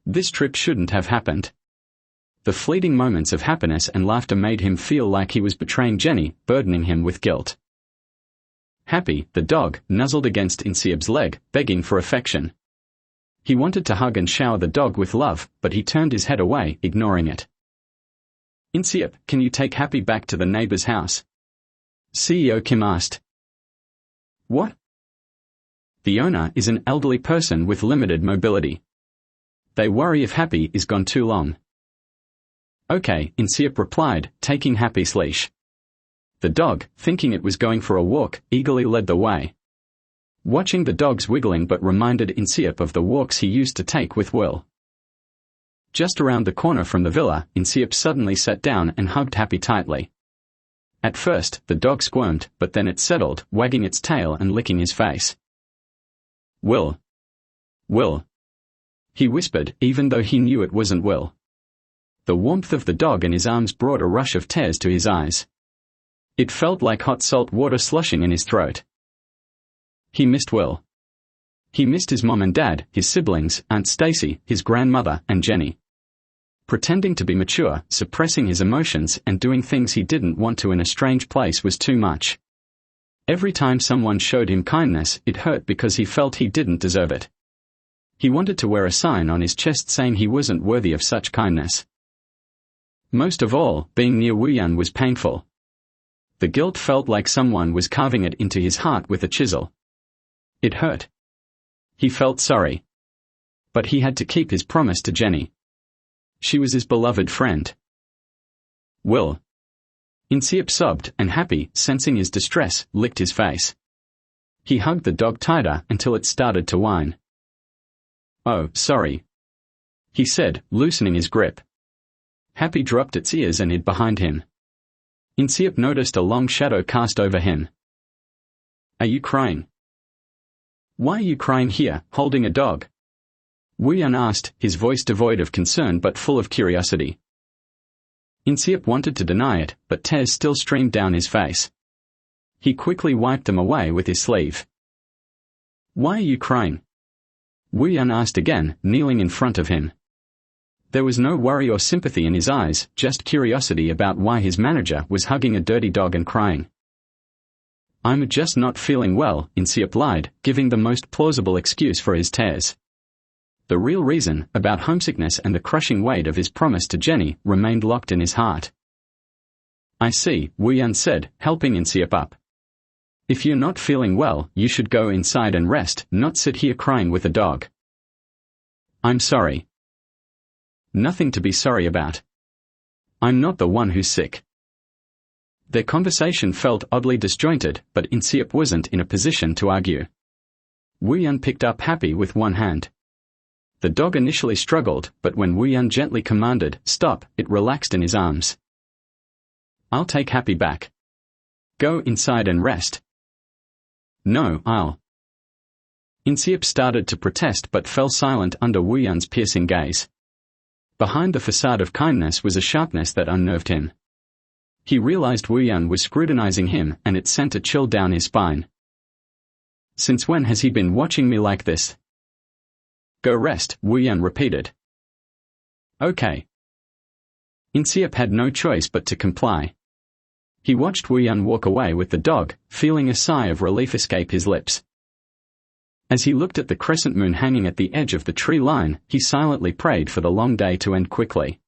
This trip shouldn't have happened. The fleeting moments of happiness and laughter made him feel like he was betraying Jenny, burdening him with guilt. Happy, the dog, nuzzled against Inseop's leg, begging for affection. He wanted to hug and shower the dog with love, but he turned his head away, ignoring it. Inseop, can you take Happy back to the neighbor's house? CEO Kim asked. What? The owner is an elderly person with limited mobility. They worry if Happy is gone too long. Okay, Inseop replied, taking Happy's leash. The dog, thinking it was going for a walk, eagerly led the way. Watching the dogs wiggling but reminded Inseop of the walks he used to take with Will. Just around the corner from the villa, Inseop suddenly sat down and hugged Happy tightly. At first, the dog squirmed, but then it settled, wagging its tail and licking his face. Will. Will. He whispered, even though he knew it wasn't Will. The warmth of the dog in his arms brought a rush of tears to his eyes. It felt like hot salt water slushing in his throat. He missed Will. He missed his mom and dad, his siblings, Aunt Stacy, his grandmother, and Jenny. Pretending to be mature, suppressing his emotions, and doing things he didn't want to in a strange place was too much. Every time someone showed him kindness, it hurt because he felt he didn't deserve it. He wanted to wear a sign on his chest saying he wasn't worthy of such kindness. Most of all, being near Wuyuan was painful. The guilt felt like someone was carving it into his heart with a chisel. It hurt. He felt sorry. But he had to keep his promise to Jenny. She was his beloved friend. Will. Inseop sobbed, and Happy, sensing his distress, licked his face. He hugged the dog tighter until it started to whine. Oh, sorry, he said, loosening his grip. Happy dropped its ears and hid behind him. Inseop noticed a long shadow cast over him. Are you crying? Why are you crying here, holding a dog? Wuyuan asked, his voice devoid of concern but full of curiosity. Inseop wanted to deny it, but tears still streamed down his face. He quickly wiped them away with his sleeve. Why are you crying? Wuyuan asked again, kneeling in front of him. There was no worry or sympathy in his eyes, just curiosity about why his manager was hugging a dirty dog and crying. I'm just not feeling well, Inseop lied, giving the most plausible excuse for his tears. The real reason, about homesickness and the crushing weight of his promise to Jenny, remained locked in his heart. I see, Wuyuan said, helping Inseop up. If you're not feeling well, you should go inside and rest, not sit here crying with a dog. I'm sorry. Nothing to be sorry about. I'm not the one who's sick. Their conversation felt oddly disjointed, but Inseop wasn't in a position to argue. Wuyuan picked up Happy with one hand. The dog initially struggled, but when Wuyuan gently commanded, stop, it relaxed in his arms. I'll take Happy back. Go inside and rest. No, I'll. Inseop started to protest but fell silent under Wuyuan's piercing gaze. Behind the facade of kindness was a sharpness that unnerved him. He realized Wuyuan was scrutinizing him, and it sent a chill down his spine. Since when has he been watching me like this? Go rest, Wuyuan repeated. Okay. Inseop had no choice but to comply. He watched Wuyuan walk away with the dog, feeling a sigh of relief escape his lips. As he looked at the crescent moon hanging at the edge of the tree line, he silently prayed for the long day to end quickly.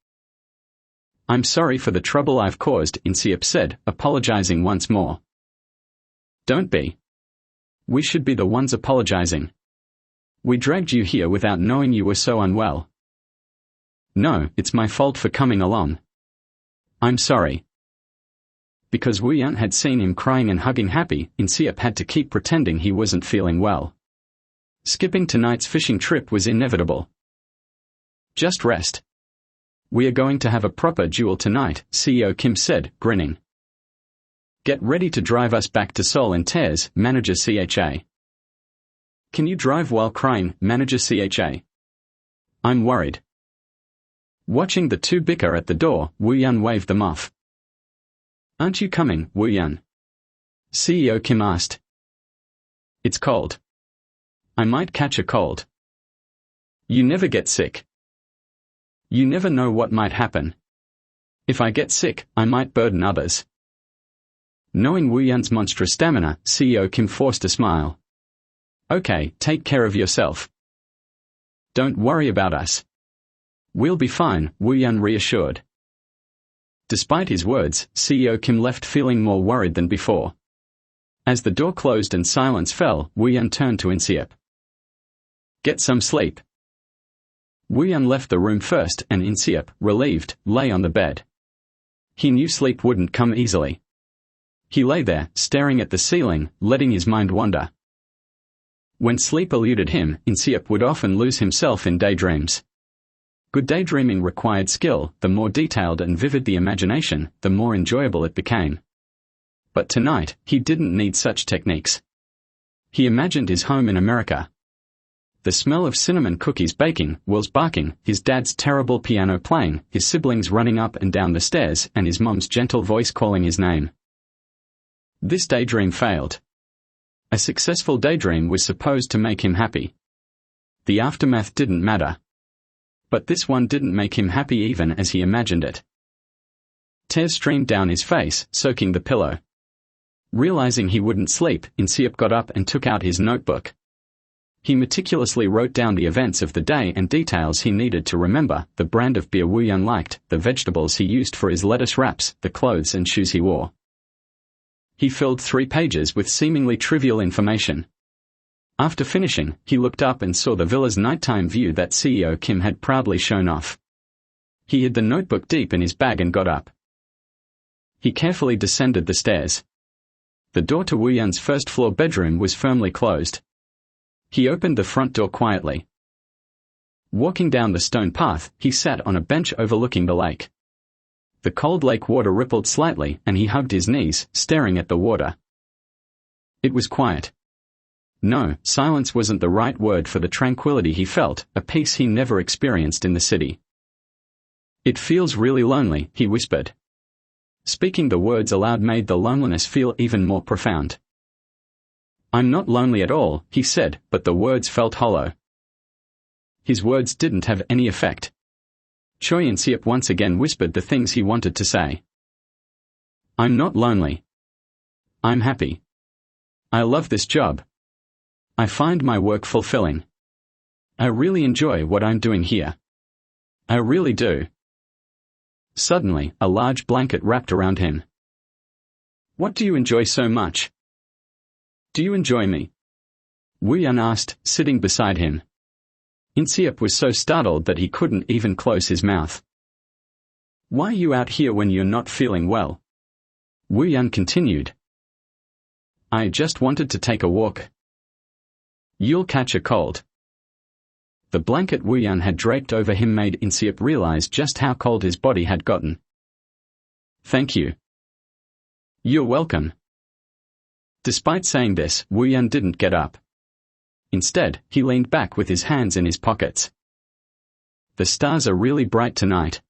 I'm sorry for the trouble I've caused, Inseop said, apologizing once more. Don't be. We should be the ones apologizing. We dragged you here without knowing you were so unwell. No, it's my fault for coming along. I'm sorry. Because Wuyuan had seen him crying and hugging Happy, Inseop had to keep pretending he wasn't feeling well. Skipping tonight's fishing trip was inevitable. Just rest. We are going to have a proper duel tonight, CEO Kim said, grinning. Get ready to drive us back to Seoul in tears, Manager CHA. Can you drive while crying, Manager CHA? I'm worried. Watching the two bicker at the door, Wuyuan waved them off. Aren't you coming, Wuyuan? CEO Kim asked. It's cold. I might catch a cold. You never get sick. You never know what might happen. If I get sick, I might burden others. Knowing Wuyuan's monstrous stamina, CEO Kim forced a smile. Okay, take care of yourself. Don't worry about us. We'll be fine, Wuyuan reassured. Despite his words, CEO Kim left feeling more worried than before. As the door closed and silence fell, Wuyuan turned to Inseop. Get some sleep. Wuyuan left the room first and Inseop, relieved, lay on the bed. He knew sleep wouldn't come easily. He lay there, staring at the ceiling, letting his mind wander. When sleep eluded him, Inseop would often lose himself in daydreams. Good daydreaming required skill. The more detailed and vivid the imagination, the more enjoyable it became. But tonight, he didn't need such techniques. He imagined his home in America. The smell of cinnamon cookies baking, Will's barking, his dad's terrible piano playing, his siblings running up and down the stairs, and his mom's gentle voice calling his name. This daydream failed. A successful daydream was supposed to make him happy. The aftermath didn't matter. But this one didn't make him happy even as he imagined it. Tears streamed down his face, soaking the pillow. Realizing he wouldn't sleep, Inseop got up and took out his notebook. He meticulously wrote down the events of the day and details he needed to remember, the brand of beer Woo Yun liked, the vegetables he used for his lettuce wraps, the clothes and shoes he wore. He filled 3 pages with seemingly trivial information. After finishing, he looked up and saw the villa's nighttime view that CEO Kim had proudly shown off. He hid the notebook deep in his bag and got up. He carefully descended the stairs. The door to Woo Yun's first-floor bedroom was firmly closed. He opened the front door quietly. Walking down the stone path, he sat on a bench overlooking the lake. The cold lake water rippled slightly, and he hugged his knees, staring at the water. It was quiet. No, silence wasn't the right word for the tranquility he felt, a peace he never experienced in the city. "It feels really lonely," he whispered. Speaking the words aloud made the loneliness feel even more profound. "I'm not lonely at all," he said, but the words felt hollow. His words didn't have any effect. Choi Inseop once again whispered the things he wanted to say. "I'm not lonely. I'm happy. I love this job. I find my work fulfilling. I really enjoy what I'm doing here. I really do." Suddenly, a large blanket wrapped around him. "What do you enjoy so much? Do you enjoy me?" Woo Yun asked, sitting beside him. Inseop was so startled that he couldn't even close his mouth. "Why are you out here when you're not feeling well?" Woo Yun continued. "I just wanted to take a walk." "You'll catch a cold." The blanket Woo Yun had draped over him made Inseop realize just how cold his body had gotten. "Thank you." "You're welcome." Despite saying this, Woo Yun didn't get up. Instead, he leaned back with his hands in his pockets. "The stars are really bright tonight."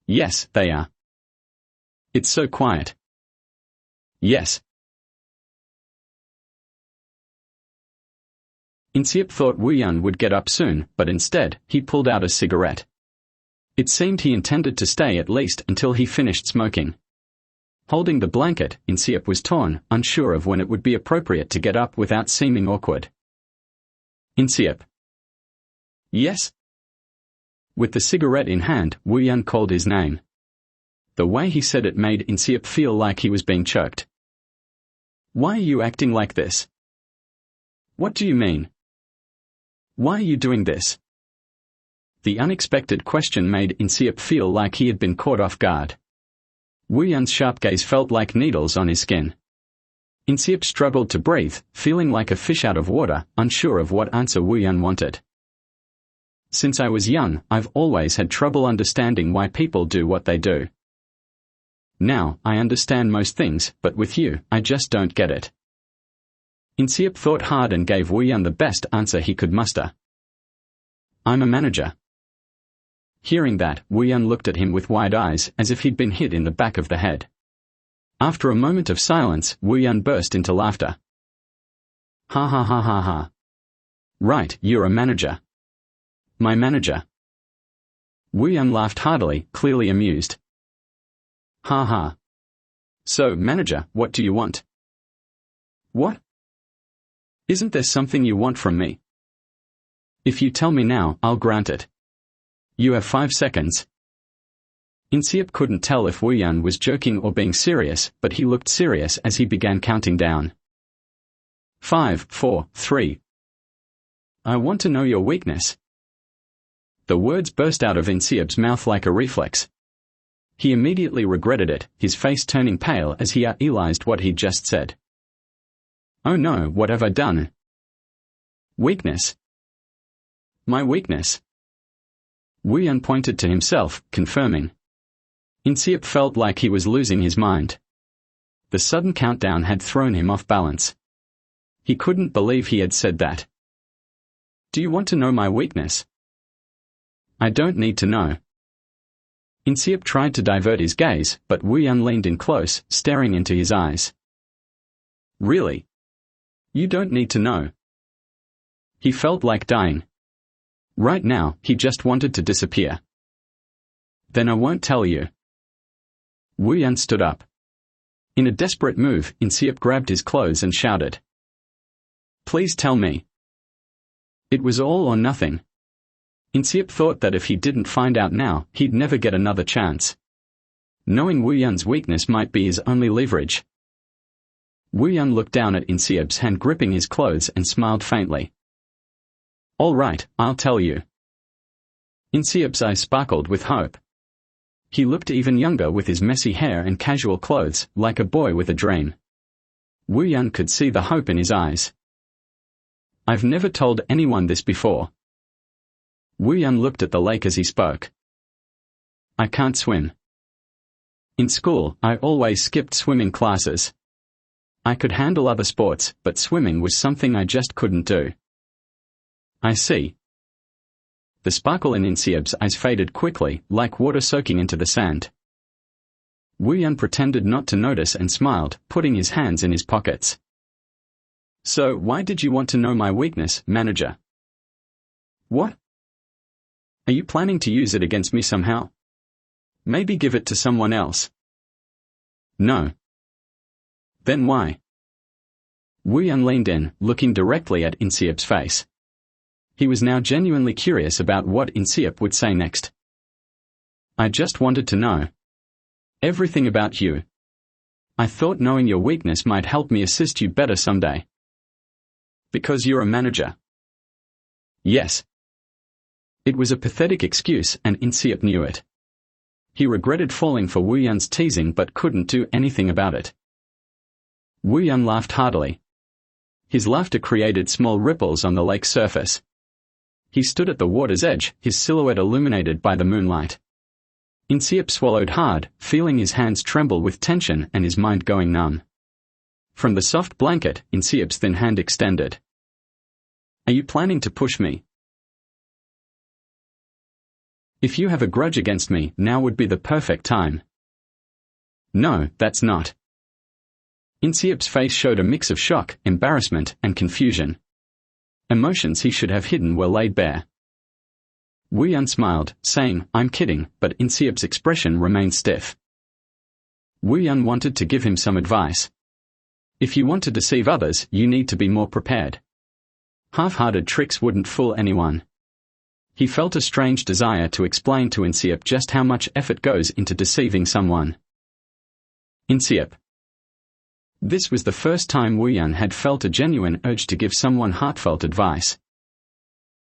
"Yes, they are." "It's so quiet." "Yes." Inseop thought Woo Yun would get up soon, but instead, he pulled out a cigarette. It seemed he intended to stay at least until he finished smoking. Holding the blanket, Inseop was torn, unsure of when it would be appropriate to get up without seeming awkward. "Inseop." "Yes?" With the cigarette in hand, Woo Yun called his name. The way he said it made Inseop feel like he was being choked. "Why are you acting like this?" "What do you mean? Why are you doing this?" The unexpected question made Inseop feel like he had been caught off guard. Woo Yun's sharp gaze felt like needles on his skin. Inseop struggled to breathe, feeling like a fish out of water, unsure of what answer Woo Yun wanted. "Since I was young, I've always had trouble understanding why people do what they do. Now, I understand most things, but with you, I just don't get it." Inseop thought hard and gave Woo Yun the best answer he could muster. "I'm a manager." Hearing that, Woo Yun looked at him with wide eyes, as if he'd been hit in the back of the head. After a moment of silence, Woo Yun burst into laughter. "Ha ha ha ha ha. Right, you're a manager. My manager." Woo Yun laughed heartily, clearly amused. "Ha ha. So, manager, what do you want?" "What? Isn't there something you want from me?" "If you tell me now, I'll grant it. You have 5 seconds." Inseop couldn't tell if Woo Yun was joking or being serious, but he looked serious as he began counting down. 5, 4, 3. "I want to know your weakness." The words burst out of Inseop's mouth like a reflex. He immediately regretted it, his face turning pale as he realized what he'd just said. "Oh no, what have I done?" "Weakness. My weakness." Wu Yun pointed to himself, confirming. Inseop felt like he was losing his mind. The sudden countdown had thrown him off balance. He couldn't believe he had said that. Do you want to know my weakness? I don't need to know. Inseop tried to divert his gaze, but Wu Yun leaned in close, staring into his eyes. Really? You don't need to know. He felt like dying. Right now, he just wanted to disappear. Then I won't tell you. Wu Yun stood up. In a desperate move, Inseop grabbed his clothes and shouted. Please tell me. It was all or nothing. Inseop thought that if he didn't find out now, he'd never get another chance. Knowing Wu Yun's weakness might be his only leverage. Wu Yun looked down at Inseop's hand gripping his clothes and smiled faintly. All right, I'll tell you. Inseop's eyes sparkled with hope. He looked even younger with his messy hair and casual clothes, like a boy with a dream. Wu Yun could see the hope in his eyes. I've never told anyone this before. Wu Yun looked at the lake as he spoke. I can't swim. In school, I always skipped swimming classes. I could handle other sports, but swimming was something I just couldn't do. I see. The sparkle in Inseop's eyes faded quickly, like water soaking into the sand. Wu Yun pretended not to notice and smiled, putting his hands in his pockets. So why did you want to know my weakness, manager? What? Are you planning to use it against me somehow? Maybe give it to someone else. No. Then why? Wu Yun leaned in, looking directly at Inseop's face. He was now genuinely curious about what Inseop would say next. I just wanted to know. Everything about you. I thought knowing your weakness might help me assist you better someday. Because you're a manager. Yes. It was a pathetic excuse and Inseop knew it. He regretted falling for Wu Yun's teasing but couldn't do anything about it. Wu Yun laughed heartily. His laughter created small ripples on the lake's surface. He stood at the water's edge, his silhouette illuminated by the moonlight. Inseop swallowed hard, feeling his hands tremble with tension and his mind going numb. From the soft blanket, Inseop's thin hand extended. Are you planning to push me? If you have a grudge against me, now would be the perfect time. No, that's not. Inseop's face showed a mix of shock, embarrassment, and confusion. Emotions he should have hidden were laid bare. Wu Yun smiled, saying, I'm kidding, but Inseop's expression remained stiff. Wu Yun wanted to give him some advice. If you want to deceive others, you need to be more prepared. Half-hearted tricks wouldn't fool anyone. He felt a strange desire to explain to Inseop just how much effort goes into deceiving someone. Inseop. This was the first time Wu Yun had felt a genuine urge to give someone heartfelt advice.